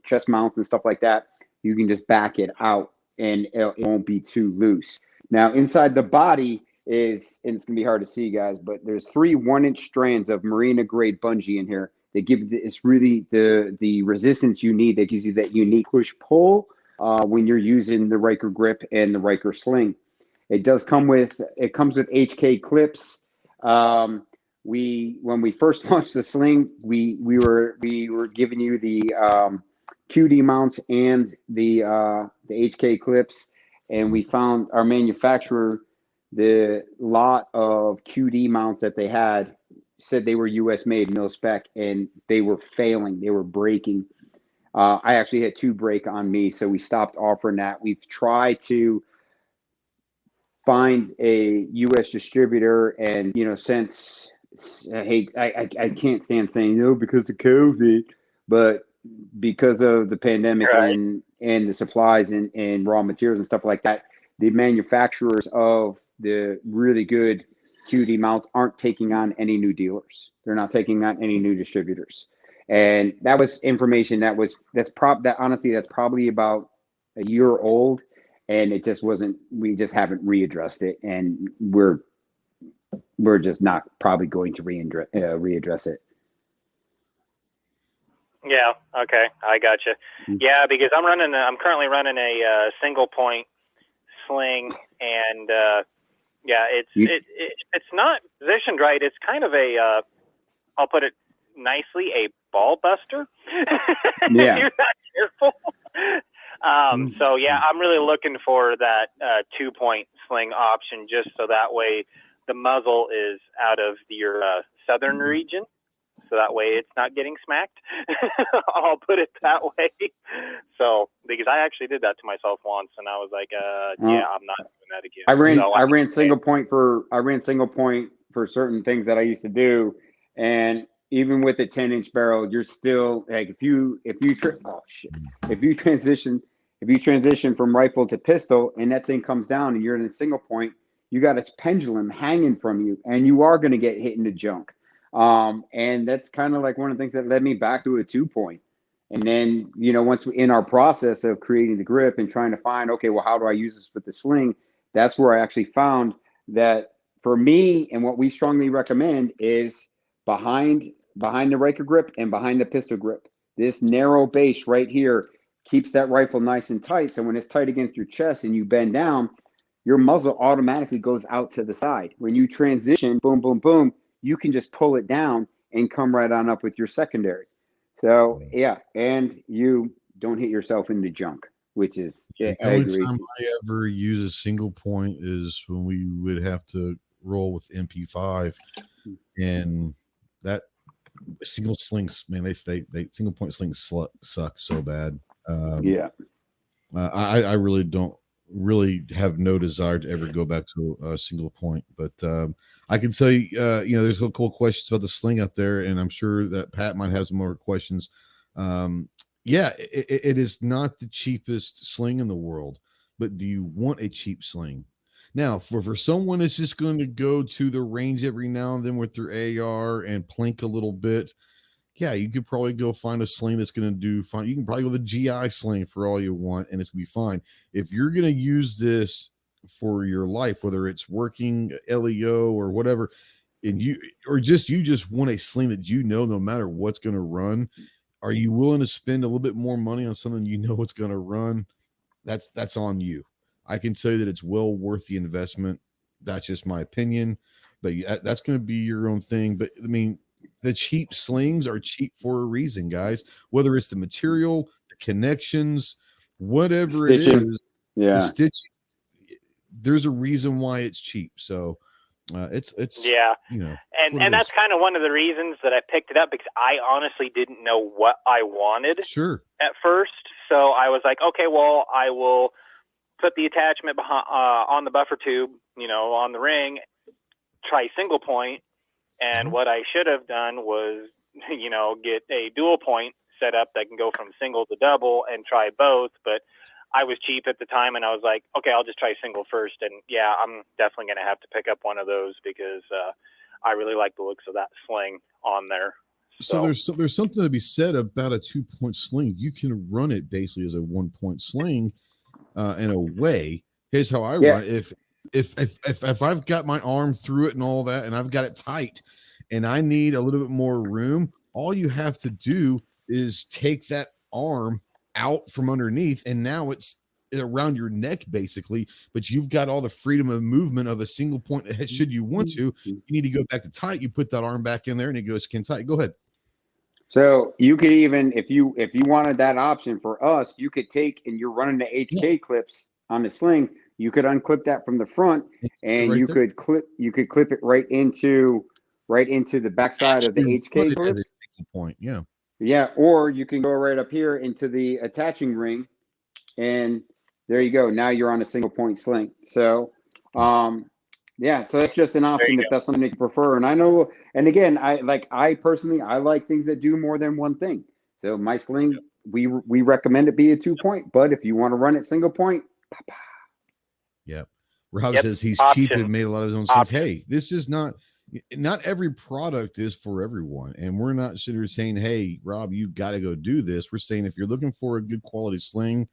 chest mounts and stuff like that, you can just back it out and it won't be too loose. Now, inside the body and it's going to be hard to see, guys, but there's 3 1-inch strands of marina grade bungee in here that give it's really the resistance you need, that gives you that unique push pull when you're using the Ryker grip and the Ryker sling. It comes with HK clips. When we first launched the sling, we were giving you the QD mounts and the HK clips, and we found our manufacturer, the lot of QD mounts that they had said they were US made, mil spec, and they were failing. They were breaking. I actually had 2 break on me, so we stopped offering that. We've tried to find a US distributor, and since I can't stand saying no because of COVID, but because of the pandemic, right, and the supplies and raw materials and stuff like that, the manufacturers of the really good QD mounts aren't taking on any new dealers. They're not taking on any new distributors. And that was information that's probably about a year old, and it just wasn't, we just haven't readdressed it, and we're just not probably going to readdress it. Yeah. Okay. I gotcha. Yeah, because I'm currently running a single point sling, and it's not positioned right. It's kind of I'll put it nicely, a ball buster. Yeah. You're not careful. So yeah, I'm really looking for that 2-point sling option, just so that way the muzzle is out of your southern region, so that way it's not getting smacked. I'll put it that way. So, because I actually did that to myself once, and I was like, I'm not doing that again. I ran single point for certain things that I used to do, and even with a 10-inch barrel, you're still like, if you transition from rifle to pistol, and that thing comes down and you're in a single point, you got a pendulum hanging from you, and you are going to get hit in the junk. And that's kind of like one of the things that led me back to a 2-point. And then, once in our process of creating the grip and trying to find, okay, well, how do I use this with the sling? That's where I actually found that for me, and what we strongly recommend, is behind the Ryker grip and behind the pistol grip. This narrow base right here keeps that rifle nice and tight. So when it's tight against your chest and you bend down, your muzzle automatically goes out to the side. When you transition, boom, boom, boom, you can just pull it down and come right on up with your secondary. So yeah, and you don't hit yourself in the junk, which is the only time I ever use a single point is when we would have to roll with MP5, and that single slings, man, they single point slings suck so bad. I really don't have no desire to ever go back to a single point, but I can tell you, there's cool questions about the sling out there, and I'm sure that Pat might have some more questions. It is not the cheapest sling in the world, but do you want a cheap sling? Now, for someone that's just going to go to the range every now and then with their AR and plink a little bit, yeah, you could probably go find a sling that's going to do fine. You can probably go with a GI sling for all you want, and it's going to be fine. If you're going to use this for your life, whether it's working, LEO, or whatever, and you just want a sling that no matter what's going to run, are you willing to spend a little bit more money on something it's going to run? That's on you. I can tell you that it's well worth the investment. That's just my opinion. but that's going to be your own thing. But I mean, the cheap slings are cheap for a reason, guys. Whether it's the material, the connections, whatever it Stitching. is, Yeah. the stitching. There's a reason why it's cheap. So it's and that's kind of one of the reasons that I picked it up, because I honestly didn't know what I wanted at first. So I was like, okay, well, I will put the attachment behind, on the buffer tube, on the ring, try single point. And what I should have done was, get a dual point set up that can go from single to double and try both. But I was cheap at the time, and I was like, okay, I'll just try single first. And yeah, I'm definitely going to have to pick up one of those, because I really like the looks of that sling on there. So there's something to be said about a 2-point sling. You can run it basically as a 1-point sling in a way. Here's how I run it. If I've got my arm through it and all that, and I've got it tight, and I need a little bit more room, all you have to do is take that arm out from underneath, and now it's around your neck basically, but you've got all the freedom of movement of a single point. Should you want to, you need to go back to tight, you put that arm back in there and it goes skin tight. Go ahead. So you could even, if you wanted that option for us, you could take, and you're running the HK clips on the sling, you could unclip that from the front, and you could clip it right into the backside of the HK clip. Point, yeah, or you can go right up here into the attaching ring, and there you go. Now you're on a single point sling. So, so that's just an option if that's something that you prefer. And I know, and again, I personally like things that do more than one thing. So my sling, we recommend it be a 2-point, but if you want to run it single point, Rob says he's cheap and made a lot of his own slings. Hey, this is not every product is for everyone, and we're not sitting here saying, hey, Rob, you got to go do this. We're saying if you're looking for a good quality sling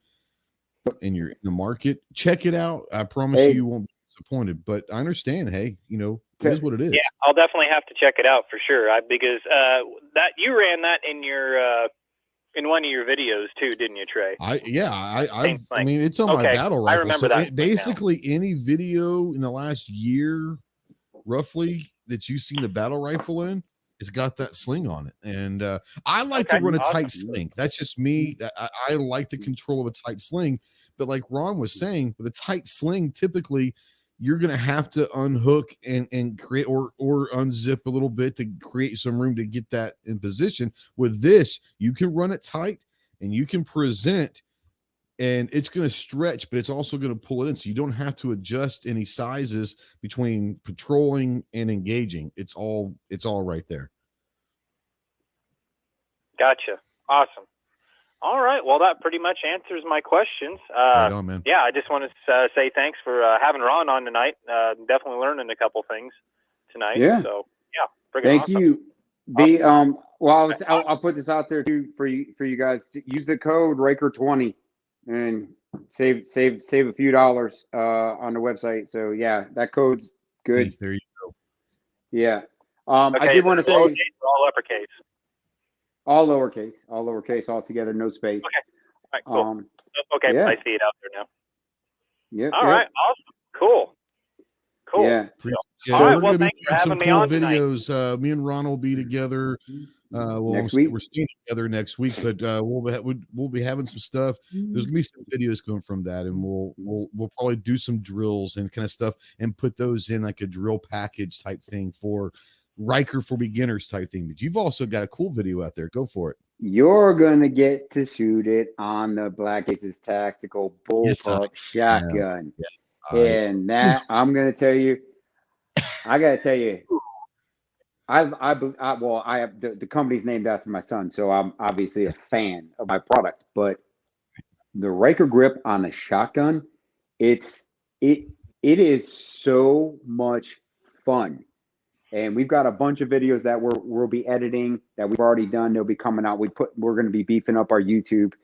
and you're in the market, check it out. I promise you won't be disappointed. But I understand, hey, it is what it is. Yeah, I'll definitely have to check it out for sure. Because that you ran that in your in one of your videos too, didn't you, Trey? I mean, it's on my battle rifle. I remember that. Basically, any video in the last year, roughly, that you've seen the battle rifle in, it's got that sling on it. And I like to run a tight sling. That's just me. I like the control of a tight sling. But like Ron was saying, with a tight sling, typically you're going to have to unhook and create or unzip a little bit to create some room to get that in position. With this, you can run it tight and you can present, and it's going to stretch, but it's also going to pull it in. So you don't have to adjust any sizes between patrolling and engaging. It's all right there. Gotcha. Awesome. All right. Well, that pretty much answers my questions. Right on, man. Yeah, I just want to say thanks for having Ron on tonight. Definitely learning a couple things tonight. Yeah. So yeah, thank you. I'll put this out there too for you guys. Use the code Ryker20 and save a few dollars on the website. So yeah, that code's good. There you go. Yeah. Okay, I did want to say all uppercase. All lowercase, all together, no space. Okay. All right, cool. Okay, I see it out there now. Yep. All right, awesome. Cool. Yeah. All right, well, thanks for having me on videos. Me and Ron will be together. Next week. We're staying together next week, but we'll be having some stuff. There's gonna be some videos going from that, and we'll probably do some drills and kind of stuff and put those in like a drill package type thing for Ryker for beginners type thing. But you've also got a cool video out there. Go for it. You're gonna get to shoot it on the Black Aces Tactical Bullpup shotgun. And that I'm gonna tell you, I gotta tell you, I have the company's named after my son, so I'm obviously a fan of my product. But the Ryker grip on a shotgun, it is so much fun. And we've got a bunch of videos that we'll be editing that we've already done. They'll be coming out. We're going to be beefing up our YouTube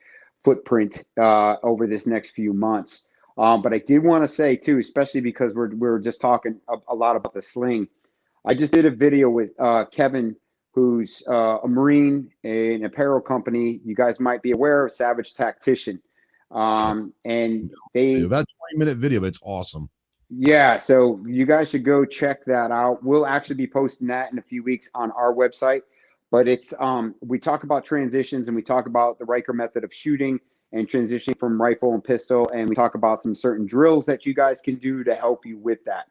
footprint over this next few months. But I did want to say too, especially because we're just talking a lot about the sling. I just did a video with Kevin, who's a Marine, an apparel company. You guys might be aware of Savage Tactician. And they about 20-minute video, but it's awesome. Yeah, so you guys should go check that out. We'll actually be posting that in a few weeks on our website. But it's we talk about transitions and we talk about the Ryker method of shooting and transitioning from rifle and pistol, and we talk about some certain drills that you guys can do to help you with that.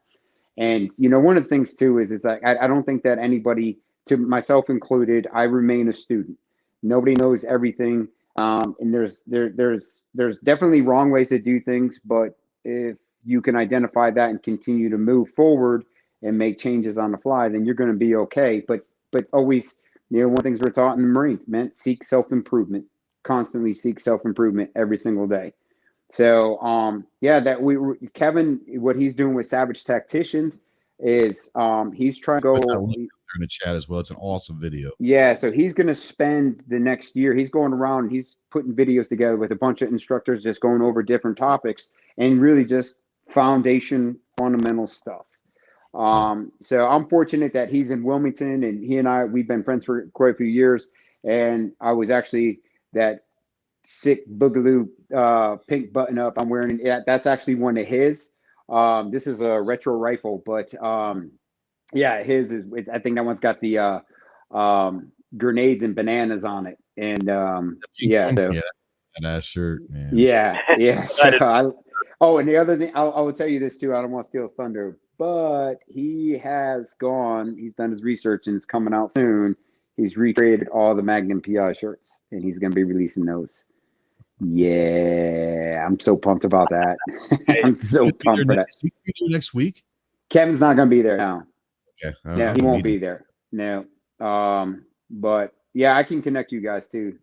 And one of the things too is like I don't think that anybody, to myself included, I remain a student. Nobody knows everything, and there's definitely wrong ways to do things, but if you can identify that and continue to move forward and make changes on the fly, then you're going to be okay. But always, one of the things we're taught in the Marines, man, seek self-improvement, constantly seek self-improvement every single day. So, Kevin, what he's doing with Savage Tacticians is he's trying to go in the chat as well. It's an awesome video. Yeah, so he's going to spend the next year. He's going around. He's putting videos together with a bunch of instructors, just going over different topics and really just foundation, fundamental stuff. So I'm fortunate that he's in Wilmington, and we've been friends for quite a few years. And I was actually that sick boogaloo pink button up I'm wearing. That's actually one of his. This is a retro rifle, but his is. I think that one's got the grenades and bananas on it, and that shirt, man. Yeah. So and the other thing, I will tell you this too. I don't want to steal his thunder, but he's done his research, and it's coming out soon. He's recreated all the Magnum PI shirts, and he's going to be releasing those. Yeah, I'm so pumped about that. I'm so pumped for that. Next week? Kevin's not going to be there now. Okay. No, he won't be there. No. But yeah, I can connect you guys too.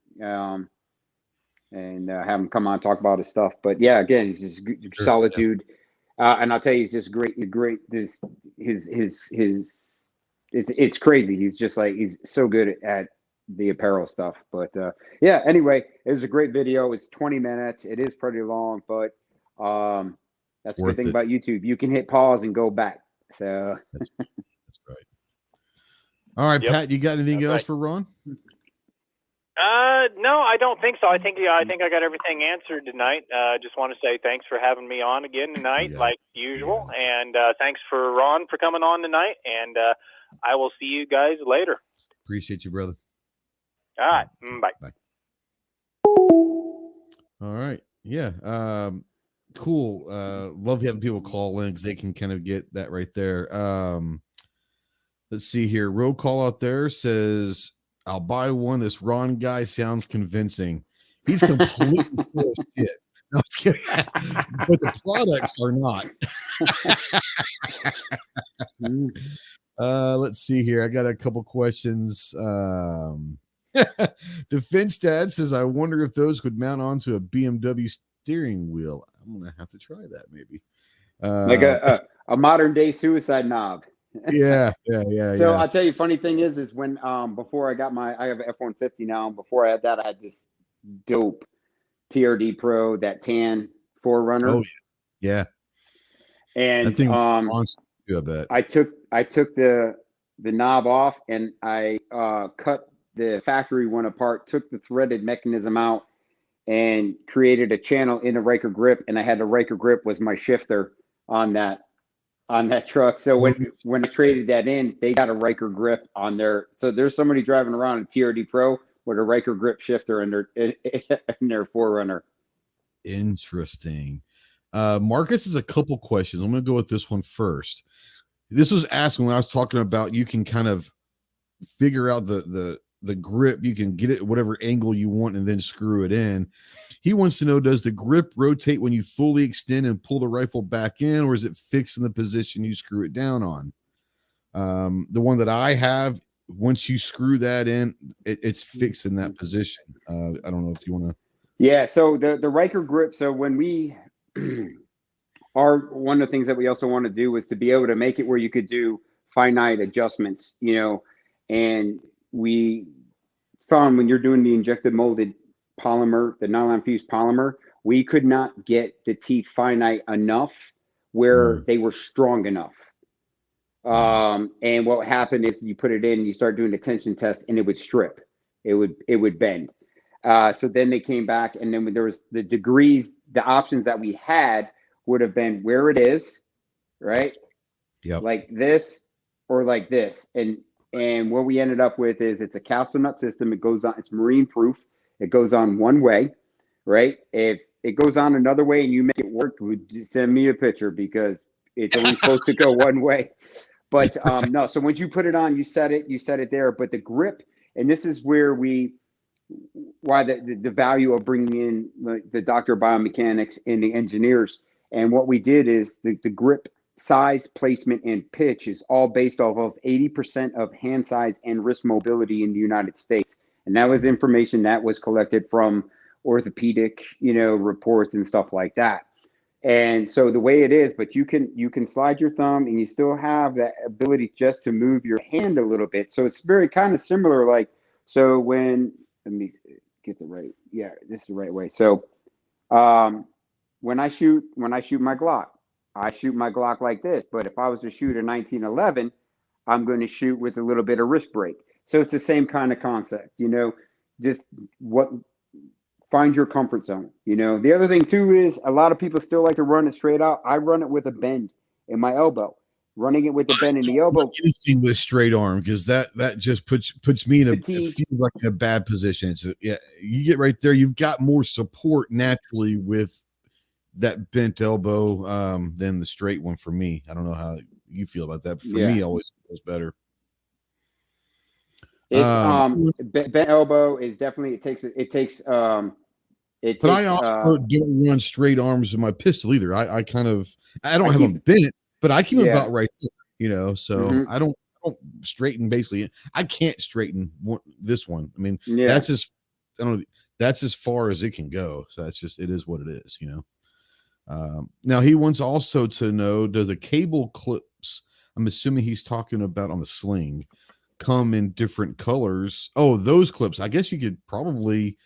And have him come on and talk about his stuff. But yeah, again, he's just a solid dude. And I'll tell you, he's just great. It's crazy. He's just like, he's so good at the apparel stuff. But anyway, it was a great video. It's 20 minutes. It is pretty long, but that's the thing about YouTube. You can hit pause and go back. So that's right. All right, yep. Pat, you got anything else for Ron? No, I don't think so. I think I got everything answered tonight. Just want to say thanks for having me on again tonight, like usual. Yeah. And thanks for Ron for coming on tonight. And I will see you guys later. Appreciate you, brother. All right. Bye. Bye. All right. Yeah. Cool. Love having people call in because they can kind of get that right there. Let's see here. Road call out there says, I'll buy one. This Ron guy sounds convincing. He's completely full of shit. No, I'm kidding. But the products are not. Let's see here. I got a couple questions. Defense Dad says, I wonder if those would mount onto a BMW steering wheel. I'm going to have to try that maybe. Like a modern day suicide knob. Yeah. So I'll tell you, funny thing is when before I have an F-150 now. Before I had that, I had this dope TRD Pro, that tan 4Runner. Oh yeah. And I took the knob off, and I cut the factory one apart, took the threaded mechanism out, and created a channel in a Ryker grip. And I had a Ryker grip was my shifter on that truck. So when I traded that in, they got a Ryker grip on there. So there's somebody driving around a TRD Pro with a Ryker grip shifter in their 4Runner. Interesting. Marcus has a couple questions. I'm going to go with this one first. This was asked when I was talking about you can kind of figure out the grip. You can get it whatever angle you want and then screw it in. He wants to know, does the grip rotate when you fully extend and pull the rifle back in, or is it fixed in the position you screw it down on? The one that I have, once you screw that in, it's fixed in that position. I don't know if you want to. Yeah, so the Ryker grip, so when we one of the things that we also want to do is to be able to make it where you could do finite adjustments, and we found when you're doing the injected molded polymer, the nylon fused polymer, we could not get the teeth finite enough where they were strong enough. And what happened is you put it in, you start doing the tension test, and it would strip. It would bend. So then they came back, and then when there was the degrees, the options that we had would have been where it is, right? Yep. Like this or like this. And what we ended up with is it's a castle nut system. It goes on, it's marine proof. It goes on one way, right? If it goes on another way and you make it work, send me a picture because it's only supposed to go one way. But no, so once you put it on, you set it there. But the grip, and this is where why the value of bringing in the doctor of biomechanics and the engineers. And what we did is the grip size, placement, and pitch is all based off of 80% of hand size and wrist mobility in the United States. And that was information that was collected from orthopedic, reports and stuff like that. And so the way it is, but you can slide your thumb and you still have that ability just to move your hand a little bit. So it's very kind of similar. Like, so let me get this is the right way. So when I shoot my Glock, I shoot my Glock like this. But if I was to shoot a 1911, I'm going to shoot with a little bit of wrist brake. So it's the same kind of concept, just find your comfort zone. The other thing too is a lot of people still like to run it straight out. I run it with a bend in my elbow. Running it with the bend in the elbow. Anything with straight arm, because that just puts me in Fatigue. it feels like in a bad position. So yeah, you get right there. You've got more support naturally with that bent elbow than the straight one for me. I don't know how you feel about that. For me, it always feels better. It's bent elbow is definitely but I also don't run straight arms with my pistol either. I don't have them bent, but I keep them about right there, so I don't straighten. Basically, I can't straighten this one. I mean, that's as far as it can go. So it is what it is, now he wants also to know, do the cable clips, I'm assuming he's talking about on the sling, come in different colors? Oh, those clips. I guess you could probably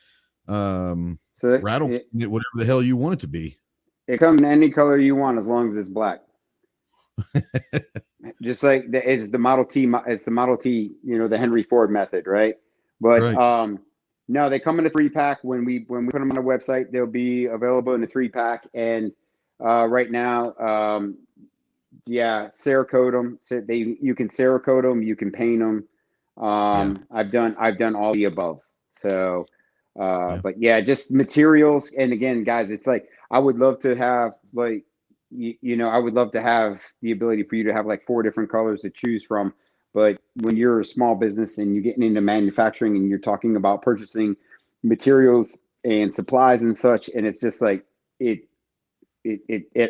rattle it whatever the hell you want it to be. It comes in any color you want as long as it's black. Just like it's the Model T. It's the Model T. The Henry Ford method, right? But right. No, they come in a 3-pack. When we put them on the website, they'll be available in a 3-pack. And right now, Cerakote them. So you can Cerakote them. You can paint them. I've done all the above. So, but just materials. And again, guys, it's like I would love to have I would love to have the ability for you to have like 4 different colors to choose from. But when you're a small business and you're getting into manufacturing and you're talking about purchasing materials and supplies and such, and it's just like it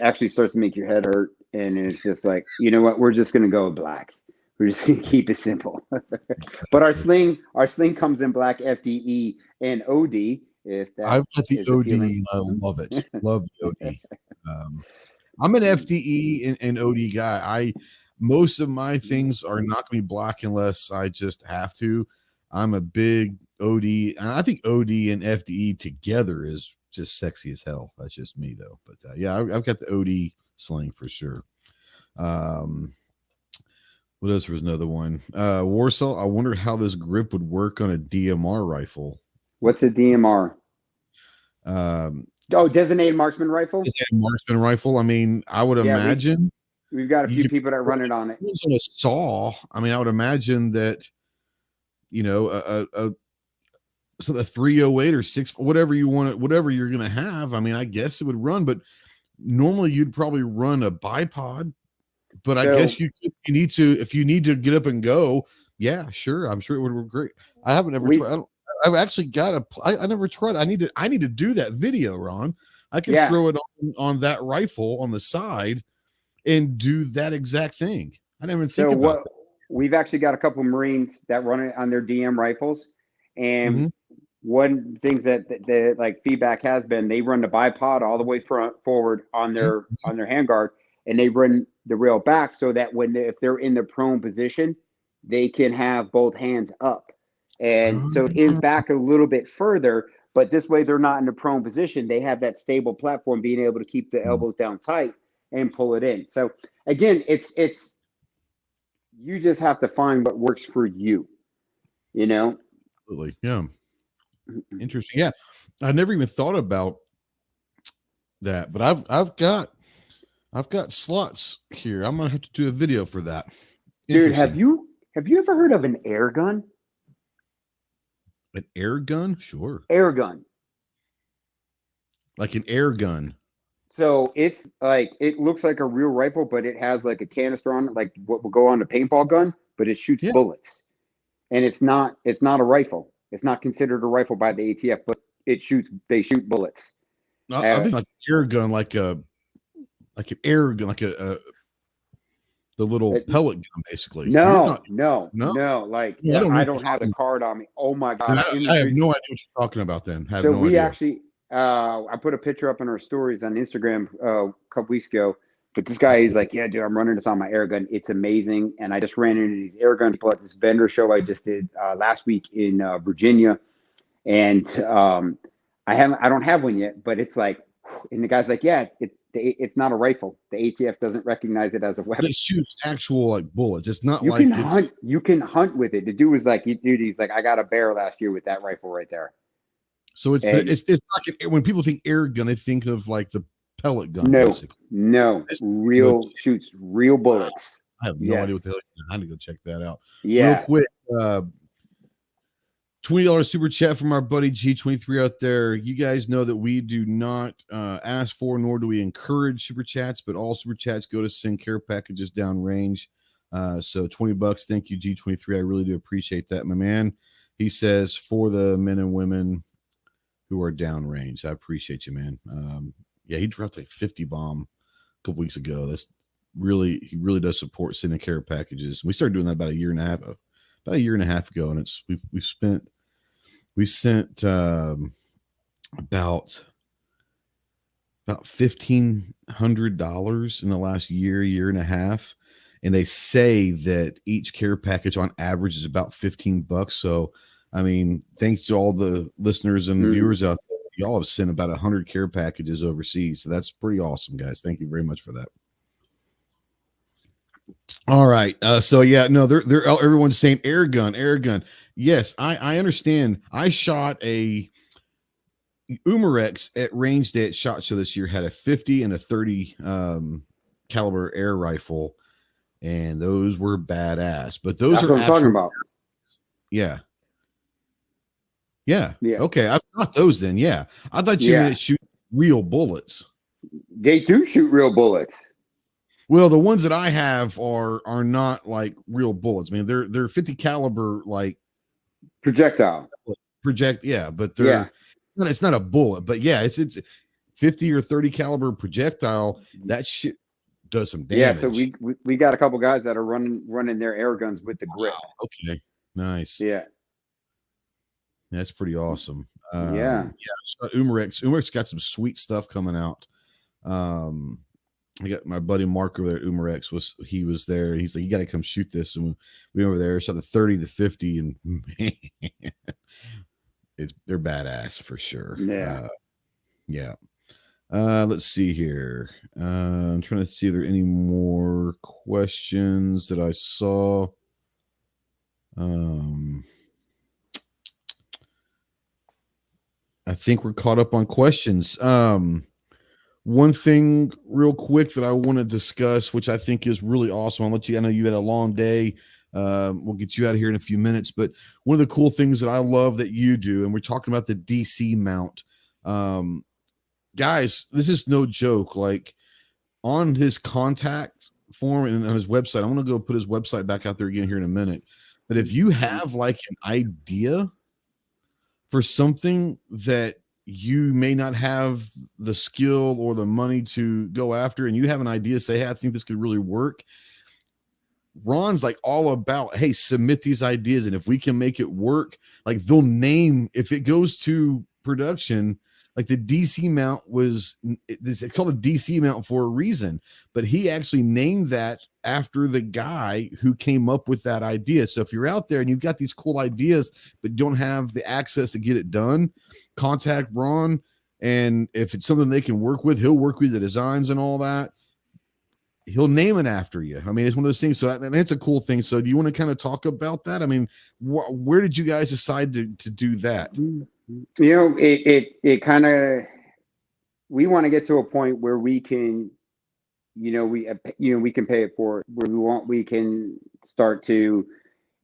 actually starts to make your head hurt. And it's just like, you know what, we're just going to go black. We're just going to keep it simple. But our sling comes in black FDE and OD. If that I've got the OD and I love it. Love the OD. I'm an FDE and OD guy. Most of my things are not going to be black unless I just have to. I'm a big OD, and I think OD and FDE together is just sexy as hell. That's just me though. But I've got the OD sling for sure. What else was another one? Warsaw, I wonder how this grip would work on a DMR rifle. What's a DMR? Designated marksman rifle. Designated marksman rifle. I mean, I would imagine we've got a few people that run it on it. It's on a saw. I mean, I would imagine that so the 308 or 6, whatever you want, whatever you're going to have. I mean, I guess it would run, but normally you'd probably run a bipod. But I guess you need to, if you need to get up and go. Yeah, sure. I'm sure it would work great. I haven't ever tried. I've actually got I never tried. I need to do that video, Ron. I can throw it on that rifle on the side and do that exact thing. I didn't even think about it. We've actually got a couple Marines that run it on their DM rifles. And one of the things that the like feedback has been, they run the bipod all the way forward on their handguard, and they run the rail back so that if they're in the prone position, they can have both hands up. And so it is back a little bit further, but this way they're not in the prone position. They have that stable platform, being able to keep the elbows down tight and pull it in. So again, it's you just have to find what works for you, Absolutely. Yeah. Interesting. Yeah. I never even thought about that, but I've got I've got slots here. I'm gonna have to do a video for that. Dude, have you ever heard of an air gun? An air gun? Sure. Air gun. Like an air gun. So it's like, it looks like a real rifle, but it has like a canister on it, like what will go on a paintball gun, but it shoots bullets. And it's not a rifle. It's not considered a rifle by the ATF, but they shoot bullets. I think like an air gun, like an air gun, like the little pellet gun, basically. No. Like, yeah, I don't have the card on me. Oh my God. I have no idea what you're talking about then. Actually, I put a picture up in our stories on Instagram a couple weeks ago, but this guy, he's like, yeah, dude, I'm running this on my air gun. It's amazing. And I just ran into these air gun people at this vendor show I just did last week in Virginia. And I don't have one yet, but it's like, and the guy's like, yeah, it's not a rifle. The ATF doesn't recognize it as a weapon. It shoots actual like bullets. It's not you can hunt with it. The dude was like, he's like, I got a bear last year with that rifle right there. So it's not when people think air gun, they think of like the pellet gun. No, shoots real bullets. I have no idea what the hell. I need to go check that out. Yeah, real quick. $20 super chat from our buddy G23 out there. You guys know that we do not ask for, nor do we encourage super chats, but all super chats go to send care packages downrange. So $20. Thank you, G23. I really do appreciate that, my man. He says for the men and women who are downrange. I appreciate you, man. Yeah, he dropped like 50 bomb a couple weeks ago. He really does support sending care packages. We started doing that about a year and a half ago, and we sent about $1,500 in the last year and a half. And they say that each care package on average is about $15. So, I mean, thanks to all the listeners and the viewers out there, y'all have sent about 100 care packages overseas. So that's pretty awesome, guys. Thank you very much for that. All right. So yeah, no, they're everyone's saying air gun. Yes, I understand. I shot a Umarex at Range Day at SHOT Show this year, had a 50 and a 30 caliber air rifle, and those were badass. But those That's are what I'm talking about. Yeah. Okay, I've got those then. Yeah, I thought you meant shoot real bullets. They do shoot real bullets. Well, the ones that I have are not like real bullets. I mean, they're 50 caliber like projectile. But it's not a bullet. But yeah, it's 50 or 30 caliber projectile. That shit does some damage. Yeah, so we got a couple guys that are running their air guns with the grip. Wow, okay, nice. Yeah. That's pretty awesome. Umarex. Umarex got some sweet stuff coming out. I got my buddy Mark over there at Umarex. He was there. He's like, you got to come shoot this. And we over there shot the 30, the 50, and man, they're badass for sure. Yeah. Let's see here. I'm trying to see if there are any more questions that I saw. I think we're caught up on questions. One thing real quick that I want to discuss, which I think is really awesome. I know you had a long day. We'll get you out of here in a few minutes, but one of the cool things that I love that you do, and we're talking about the DC mount. Guys, this is no joke. Like on his contact form and on his website, I'm going to go put his website back out there again here in a minute. But if you have like an idea for something that you may not have the skill or the money to go after, and you have an idea, say, hey, I think this could really work. Ron's like all about, hey, submit these ideas. And if we can make it work, like they'll name, if it goes to production, like the DC mount it's called a DC mount for a reason, but he actually named that after the guy who came up with that idea. So if you're out there and you've got these cool ideas, but don't have the access to get it done, contact Ron. And if it's something they can work with, he'll work with the designs and all that. He'll name it after you. I mean, it's one of those things. So that's a cool thing. So do you want to kind of talk about that? I mean, where did you guys decide to do that? You know, it kind of, we want to get to a point where we can we can pay it forward. We can start to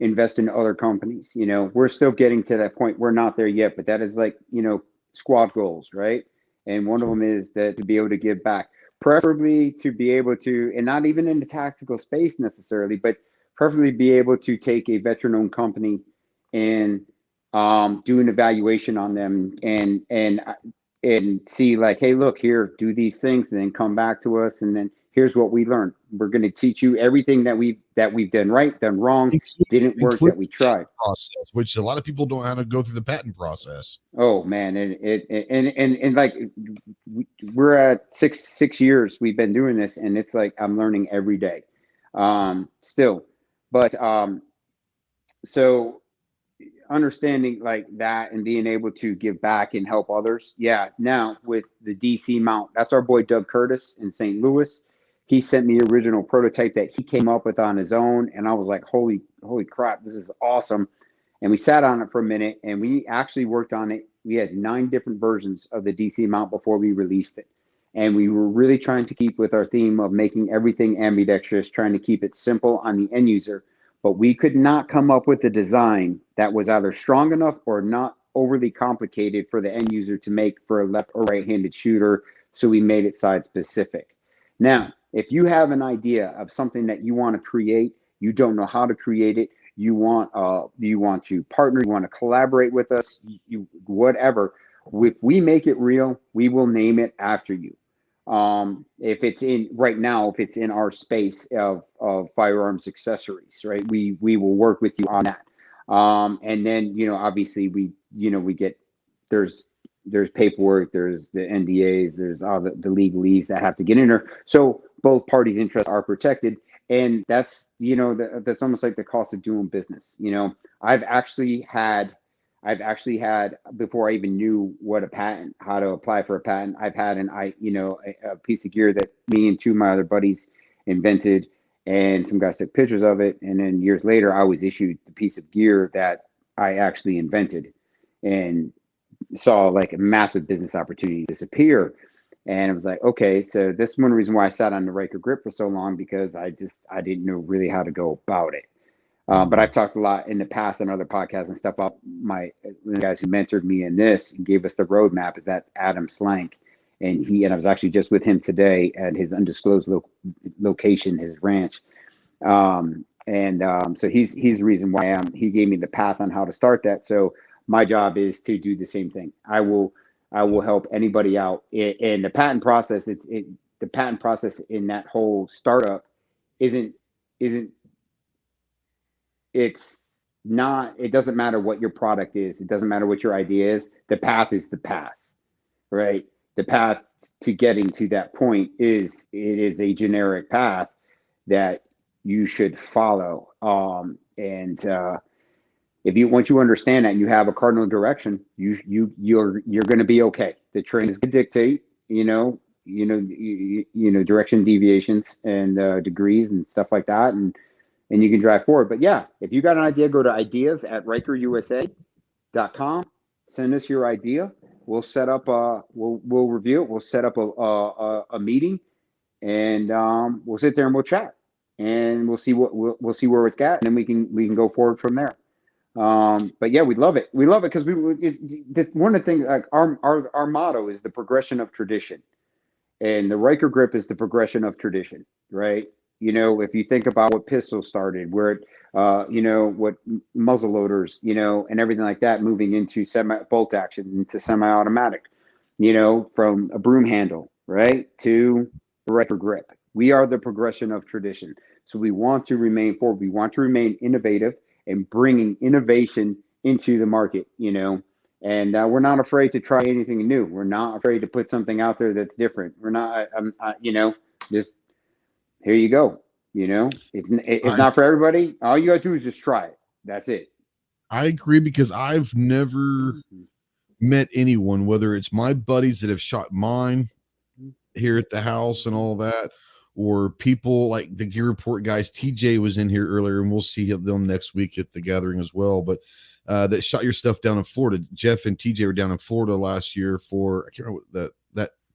invest in other companies. We're still getting to that point. We're not there yet, but that is like, squad goals, right? And one of them is that to be able to give back, preferably to be able to, and not even in the tactical space necessarily, but preferably be able to take a veteran-owned company and do an evaluation on them and see like, hey, look here, do these things, and then come back to us, and then here's what we learned. We're going to teach you everything that we've done right, done wrong, didn't work, that we tried. Process, which a lot of people don't know how to go through the patent process. Oh man, and like we're at six years we've been doing this, and it's like I'm learning every day, still. But so understanding like that and being able to give back and help others. Yeah. Now with the DC mount, that's our boy Doug Curtis in St. Louis. He sent me the original prototype that he came up with on his own. And I was like, holy crap, this is awesome. And we sat on it for a minute, and we actually worked on it. We had 9 different versions of the DC mount before we released it. And we were really trying to keep with our theme of making everything ambidextrous, trying to keep it simple on the end user. But we could not come up with a design that was either strong enough or not overly complicated for the end user to make for a left or right-handed shooter. So we made it side specific. Now, if you have an idea of something that you want to create, you don't know how to create it, you want to partner, you want to collaborate with us, whatever. If we make it real, we will name it after you. If it's in our space of firearms accessories, right? We will work with you on that. And then, obviously we get, there's paperwork, there's the NDAs, there's all the legalese that have to get in there. So both parties' interests are protected. And that's, that's almost like the cost of doing business. I've actually had, before I even knew what how to apply for a patent, I've had a piece of gear that me and 2 of my other buddies invented, and some guys took pictures of it. And then years later, I was issued the piece of gear that I actually invented, and saw like a massive business opportunity disappear. And it was like, okay, so this is one reason why I sat on the Ryker grip for so long, because I didn't know really how to go about it. But I've talked a lot in the past on other podcasts and stuff about the guys who mentored me in this and gave us the roadmap is that Adam Slank. And I was actually just with him today at his undisclosed location, his ranch. So he's the reason why he gave me the path on how to start that. So my job is to do the same thing. I will help anybody out. And the patent process, the patent process in that whole startup it doesn't matter what your product is. It doesn't matter what your idea is. The path is the path, right? The path to getting to that point is a generic path that you should follow. Once you understand that and you have a cardinal direction, you're going to be okay. The train is going to dictate, direction deviations and degrees and stuff like that, and you can drive forward. But yeah, if you got an idea, go to ideas@RykerUSA.com. Send us your idea. We'll set up we'll review it. We'll set up a meeting, and we'll sit there and we'll chat, and we'll see where it's at, and then we can go forward from there. But yeah, we love it. We love it because one of the things, like our motto is the progression of tradition, and the Ryker grip is the progression of tradition, right? If you think about what pistols started, where what muzzle loaders, and everything like that, moving into bolt action, into semi-automatic, from a broom handle, right, to the Ryker grip. We are the progression of tradition. So we want to remain forward. We want to remain innovative and bringing innovation into the market, and we're not afraid to try anything new. We're not afraid to put something out there that's different. We're not, just here you go. It's not for everybody. All you got to do is just try it. That's it. I agree, because I've never met anyone, whether it's my buddies that have shot mine here at the house and all that, or people like the Gear Report guys. TJ was in here earlier, and we'll see them next week at the gathering as well. But that shot your stuff down in Florida. Jeff and TJ were down in Florida last year for, I can't remember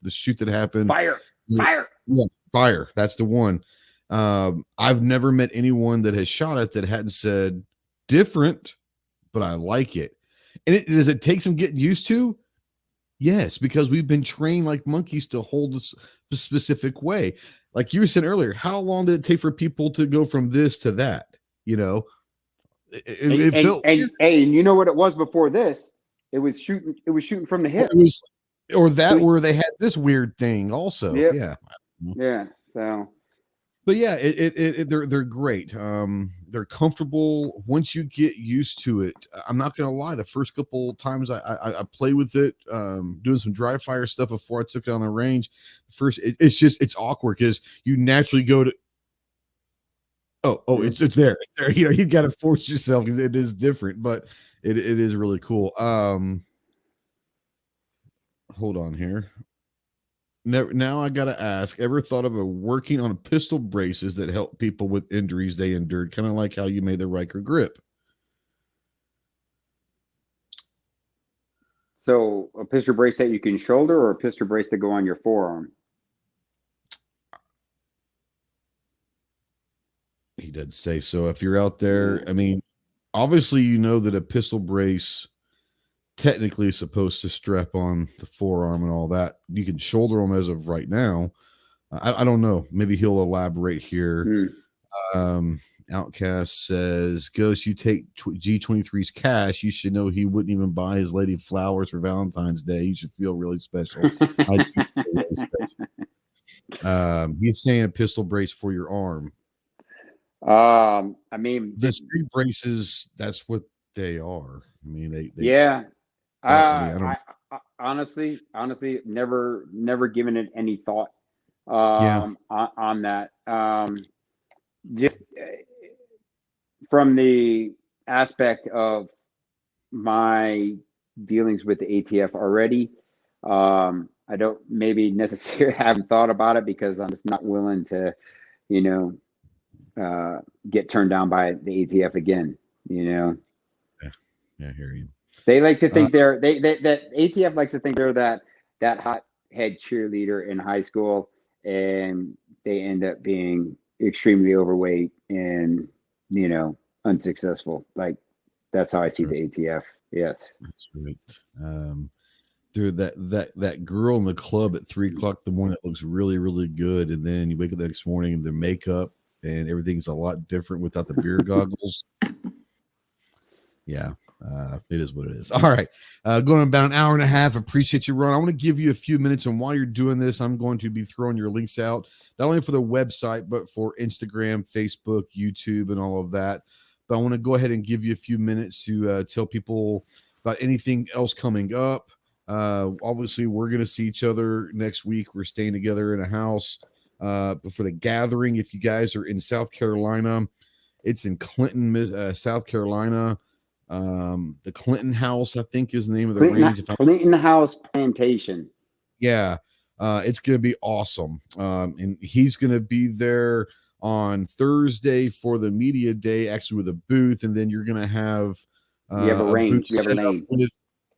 the shoot that happened. Fire. Yeah, fire. That's the one. I've never met anyone that has shot it that hadn't said different, but I like it. And does it take some getting used to? Yes, because we've been trained like monkeys to hold this a specific way. Like you were saying earlier, how long did it take for people to go from this to that? You know, it felt and you know what it was before this? It was shooting from the hip. Or they had this weird thing also. Yep. Yeah. Yeah. So, but yeah, they're great. They're comfortable once you get used to it. I'm not gonna lie, the first couple times I played with it, doing some dry fire stuff before I took it on the range. First, it's awkward because you naturally go to it's there. It's there. You know, you got to force yourself because it is different, but it is really cool. Hold on here. Now I gotta ask, ever thought of working on pistol braces that help people with injuries they endured, kind of like how you made the Ryker grip? So a pistol brace that you can shoulder, or a pistol brace that go on your forearm? He did say so. If you're out there, I mean, obviously you know that a pistol brace technically is supposed to strap on the forearm and all that. You can shoulder them as of right now. I don't know. Maybe he'll elaborate here. Outcast says, Ghost, you take G23's cash. You should know he wouldn't even buy his lady flowers for Valentine's Day. You should feel really special. I do feel really special. He's saying a pistol brace for your arm. I mean, the street braces, that's what they are. I mean, they yeah. I honestly, never given it any thought. On that. Just from the aspect of my dealings with the ATF already, I don't maybe necessarily haven't thought about it because I'm just not willing to, get turned down by the ATF again. Yeah, I hear you. They like to think that ATF likes to think they're that hot head cheerleader in high school, and they end up being extremely overweight and unsuccessful. Like, that's how I see the ATF. Yes, that's right. Dude, that girl in the club at 3:00 in the morning that looks really, really good, and then you wake up the next morning and the makeup and everything's a lot different without the beer goggles. Yeah. It is what it is. All right. Going about an hour and a half. Appreciate you, Ron. I want to give you a few minutes, and while you're doing this, I'm going to be throwing your links out, not only for the website, but for Instagram, Facebook, YouTube, and all of that. But I want to go ahead and give you a few minutes to tell people about anything else coming up. Obviously, we're going to see each other next week. We're staying together in a house. But for the gathering, if you guys are in South Carolina, it's in Clinton, South Carolina. The Clinton House, I think, is the name of the range. Clinton House Plantation. Yeah. It's going to be awesome. And he's going to be there on Thursday for the media day, actually with a booth. And then you're going to have, you have a range. You have a lane.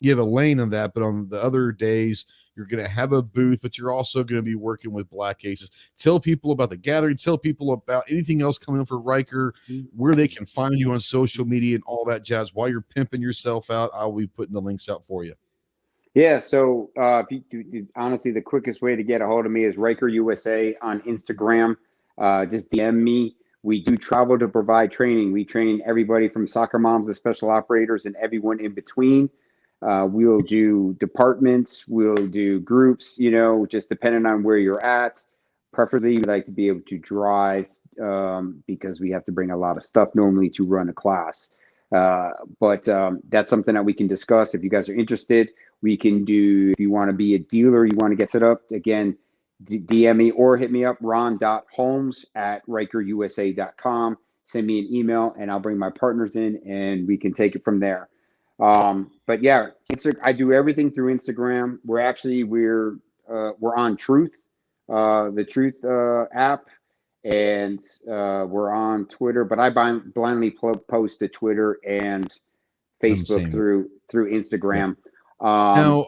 You have a lane on that, but on the other days, you're going to have a booth, but you're also going to be working with Black Aces. Tell people about the gathering. Tell people about anything else coming up for Ryker, where they can find you on social media and all that jazz. While you're pimping yourself out, I'll be putting the links out for you. Yeah, so if you honestly, the quickest way to get a hold of me is Ryker USA on Instagram. Just DM me. We do travel to provide training. We train everybody from soccer moms to special operators and everyone in between. We'll do departments, we'll do groups, just depending on where you're at. Preferably, we like to be able to drive because we have to bring a lot of stuff normally to run a class. But that's something that we can discuss. If you guys are interested, we can do, if you want to be a dealer, you want to get set up, again, DM me or hit me up, ron.holmes@rykerusa.com. Send me an email and I'll bring my partners in and we can take it from there. But yeah, I do everything through Instagram. We're on Truth, the Truth app, and we're on Twitter. But I blindly post to Twitter and Facebook through Instagram. Now,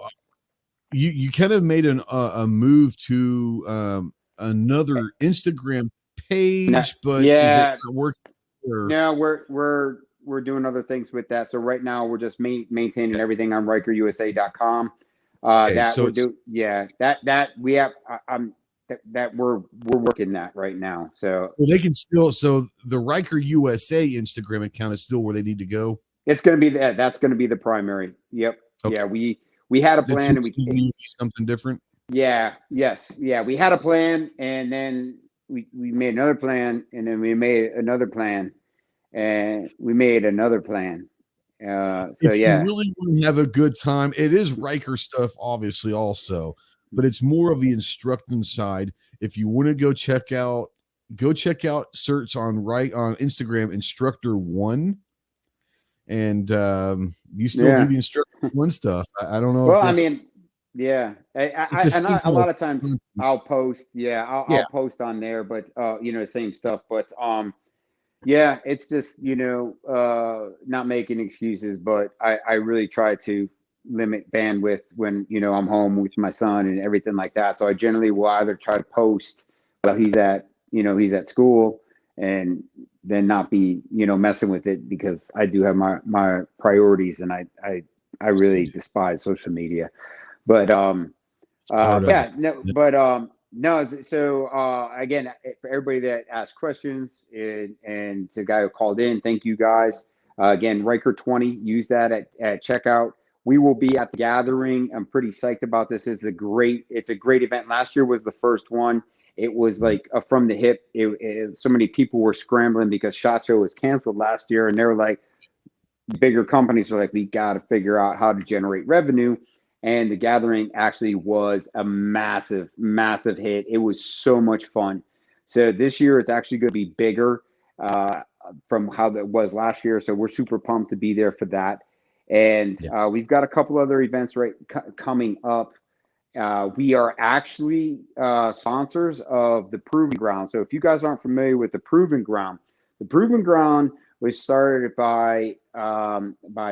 you kind of made a move to another Instagram page, but yeah, is it not working? Or? no, we're doing other things with that. So right now we're just maintaining everything on RykerUSA.com. Okay, That so we're doing, that we have. I'm that we're working that right now. So well, they can still. So the Ryker USA Instagram account is still where they need to go. it's going to be that. That's going to be the primary. Yep. Okay. Yeah. We had a The plan, two and be something different. yeah. Yes. Yeah. We had a plan, and then we made another plan, and then we made another plan, and we made another plan. So if yeah. you really want to have a good time, it is Ryker stuff, obviously, also, but it's more of the instructing side. If you want to go check out, search on Instagram, Instructor One, and you still do the Instructor One stuff. I don't know. Well, if I that's, mean, yeah, a it's lot of times I'll post, I'll Yeah. post on there, but same stuff. But yeah, it's just not making excuses, but I really try to limit bandwidth when I'm home with my son and everything like that. So I generally will either try to post while he's at school, and then not be messing with it, because I do have my priorities, and I really despise social media. But part of yeah, it. no, but no. So again, for everybody that asked questions, and to the guy who called in, thank you guys. Again, Riker 20, use that at checkout. We will be at the gathering. I'm pretty psyched about this. It's a great event. Last year was the first one. It was like from the hip. So many people were scrambling because SHOT Show was canceled last year, and they were like, bigger companies were like, we got to figure out how to generate revenue. And the gathering actually was a massive, massive hit. It was so much fun. So this year it's actually going to be bigger from how that was last year. So we're super pumped to be there for that. And we've got a couple other events coming up. We are actually sponsors of the Proving Ground. So if you guys aren't familiar with the Proving Ground was started by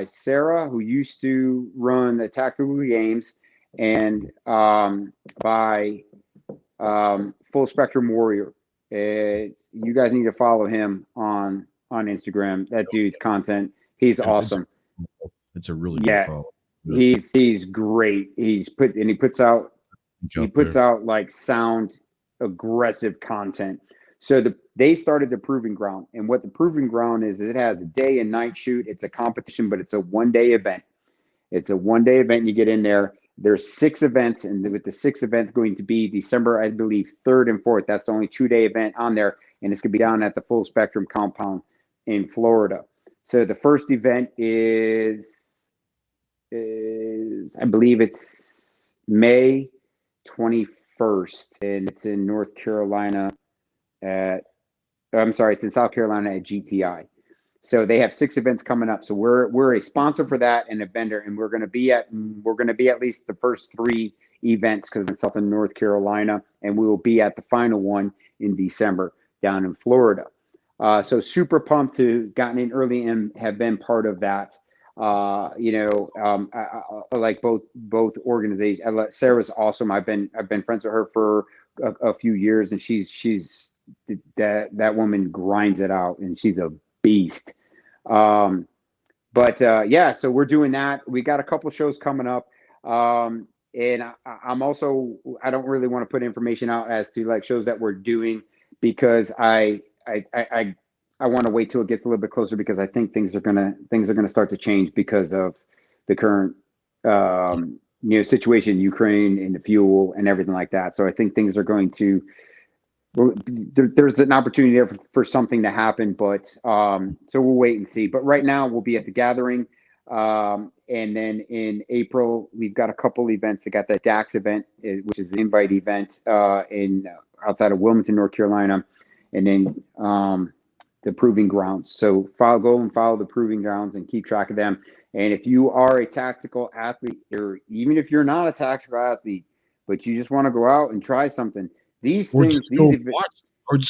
Sarah, who used to run the Tactical Games, and by Full Spectrum Warrior. You guys need to follow him on Instagram. That dude's content, he's awesome. It's a really good follow. He's great. He puts out like sound aggressive content. So they started the Proving Ground, and what the Proving Ground is it has a day and night shoot. It's a competition, but it's a one-day event. You get in there. There's 6 events, and with the 6 events going to be December, I believe, 3rd and 4th. That's the only 2-day event on there, and it's going to be down at the Full Spectrum compound in Florida. So the first event is I believe it's May 21st, and it's in North Carolina it's in South Carolina at GTI. So they have 6 events coming up. So we're a sponsor for that and a vendor, and we're going to be at least the first 3 events, because it's up in North Carolina, and we will be at the final one in December down in Florida. So super pumped to gotten in early and have been part of that. I like both organizations. Sarah's awesome. I've been friends with her for a few years, and she's that woman grinds it out, and she's a beast. So we're doing that. We got a couple shows coming up. And I'm also, I don't really want to put information out as to like shows that we're doing, because I want to wait till it gets a little bit closer, because I think things are gonna start to change because of the current situation in Ukraine and the fuel and everything like that. So I think things are going to, there's an opportunity there for something to happen, but so we'll wait and see. But right now we'll be at the gathering, and then in April we've got a couple events. We got the DAX event, which is an invite event in outside of Wilmington, North Carolina, and then the Proving Grounds. So go and follow the Proving Grounds and keep track of them. And if you are a tactical athlete, or even if you're not a tactical athlete, but you just want to go out and try something, just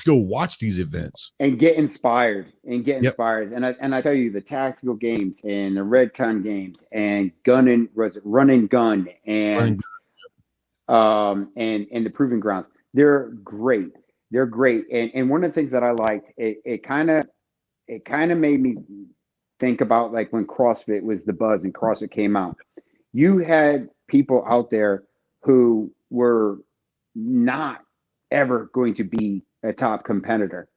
go watch these events and get inspired inspired. And I tell you, the tactical games and the Redcon games and run and gun and the Proving Grounds, They're great. They're great. And one of the things that I liked, it kind of made me think about like when CrossFit was the buzz and CrossFit came out. You had people out there who were not ever going to be a top competitor,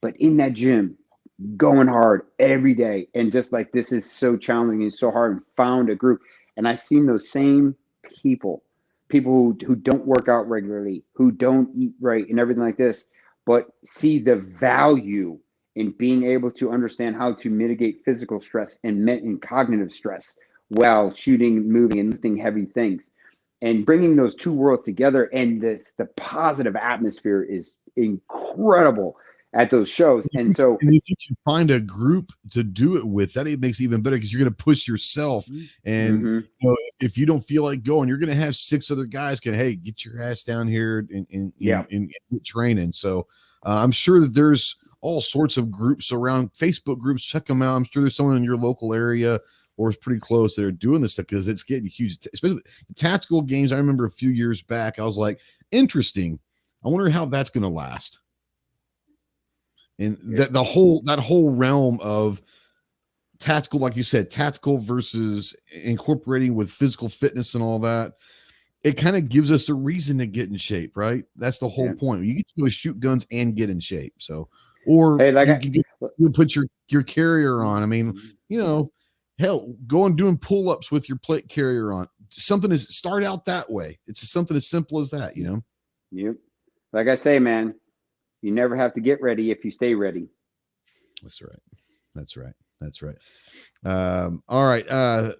but in that gym, going hard every day, and just like, this is so challenging and so hard, and found a group. And I've seen those same people who don't work out regularly, who don't eat right and everything like this, but see the value in being able to understand how to mitigate physical stress and cognitive stress while shooting, moving, and lifting heavy things, and bringing those two worlds together. And the positive atmosphere is incredible at those shows. And so, and if you can find a group to do it with, that it makes it even better, because you're going to push yourself. And Mhm. you know, if you don't feel like going, you're going to have 6 other guys going, hey, get your ass down here and get training. So I'm sure that there's all sorts of groups around, Facebook groups. Check them out. I'm sure there's someone in your local area or is pretty close that are doing this stuff, because it's getting huge, especially the tactical games. I remember a few years back, I was like, interesting. I wonder how that's going to last. And that whole realm of tactical, like you said, tactical versus incorporating with physical fitness and all that, it kind of gives us a reason to get in shape, right? That's the whole point. You get to go shoot guns and get in shape. So, or Hey, like you put your carrier on. I mean, you know, hell, go and doing pull-ups with your plate carrier on. Something is start out that way. It's something as simple as that, you know? Yep. Like I say, man, you never have to get ready if you stay ready. That's right. That's right. That's right. All right. I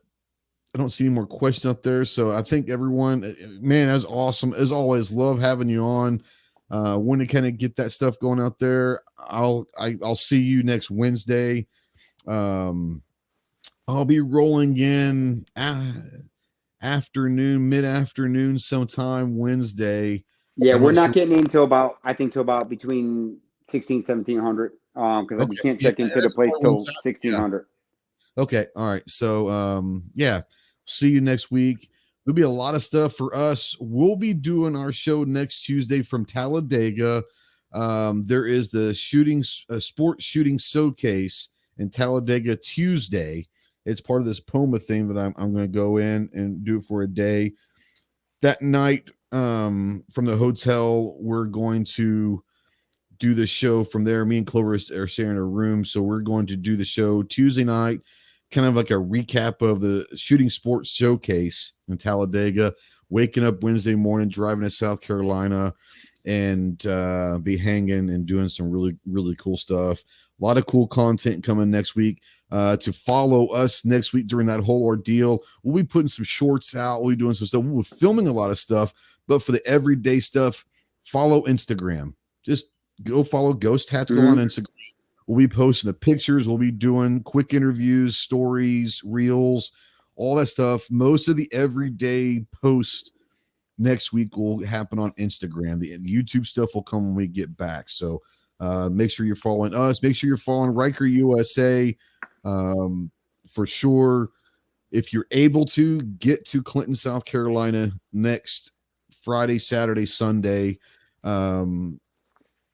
don't see any more questions up there. So I think everyone, man, that's awesome. As always, love having you on. When to kind of get that stuff going out there. I'll see you next Wednesday. I'll be rolling in mid-afternoon sometime Wednesday. Yeah, we're not getting into about between 1700. Because we can't check into the place till 1600. Okay. All right. So see you next week. There'll be a lot of stuff for us. We'll be doing our show next Tuesday from Talladega. There is the sports shooting showcase in Talladega Tuesday. It's part of this POMA thing that I'm going to go in and do it for a day. That night, from the hotel, we're going to do the show from there. Me and Clover are sharing a room, so we're going to do the show Tuesday night, kind of like a recap of the shooting sports showcase in Talladega, waking up Wednesday morning, driving to South Carolina, and be hanging and doing some really, really cool stuff. A lot of cool content coming next week. To follow us next week during that whole ordeal, we'll be putting some shorts out. We'll be doing some stuff. We'll be filming a lot of stuff, but for the everyday stuff, follow Instagram. Just go follow Ghost Tactical on Instagram. We'll be posting the pictures. We'll be doing quick interviews, stories, reels, all that stuff. Most of the everyday posts next week will happen on Instagram. The YouTube stuff will come when we get back. So make sure you're following us. Make sure you're following Ryker USA for sure. If you're able to get to Clinton, South Carolina next Friday, Saturday, Sunday,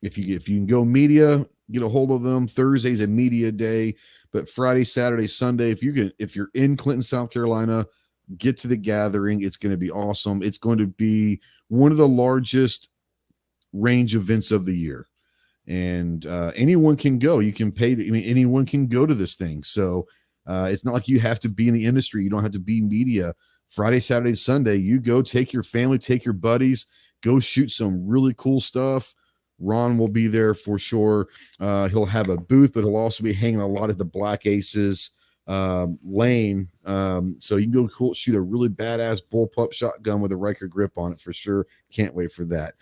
if you can go media, get a hold of them. Thursday's a media day, but Friday, Saturday, Sunday, if you're in Clinton, South Carolina, get to the gathering. It's going to be awesome. It's going to be one of the largest range events of the year, and anyone can go. You can pay. Anyone can go to this thing. So it's not like you have to be in the industry. You don't have to be media. Friday, Saturday, Sunday, you go. Take your family, take your buddies, go shoot some really cool stuff. Ron will be there for sure. He'll have a booth, but he'll also be hanging a lot at the Black Aces lane. So you can go shoot a really badass bullpup shotgun with a Ryker grip on it for sure. Can't wait for that.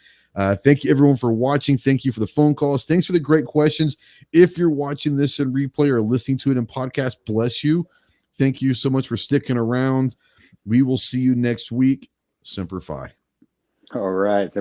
Thank you everyone for watching. Thank you for the phone calls. Thanks for the great questions. If you're watching this in replay or listening to it in podcast, bless you. Thank you so much for sticking around. We will see you next week. Semper Fi. All right.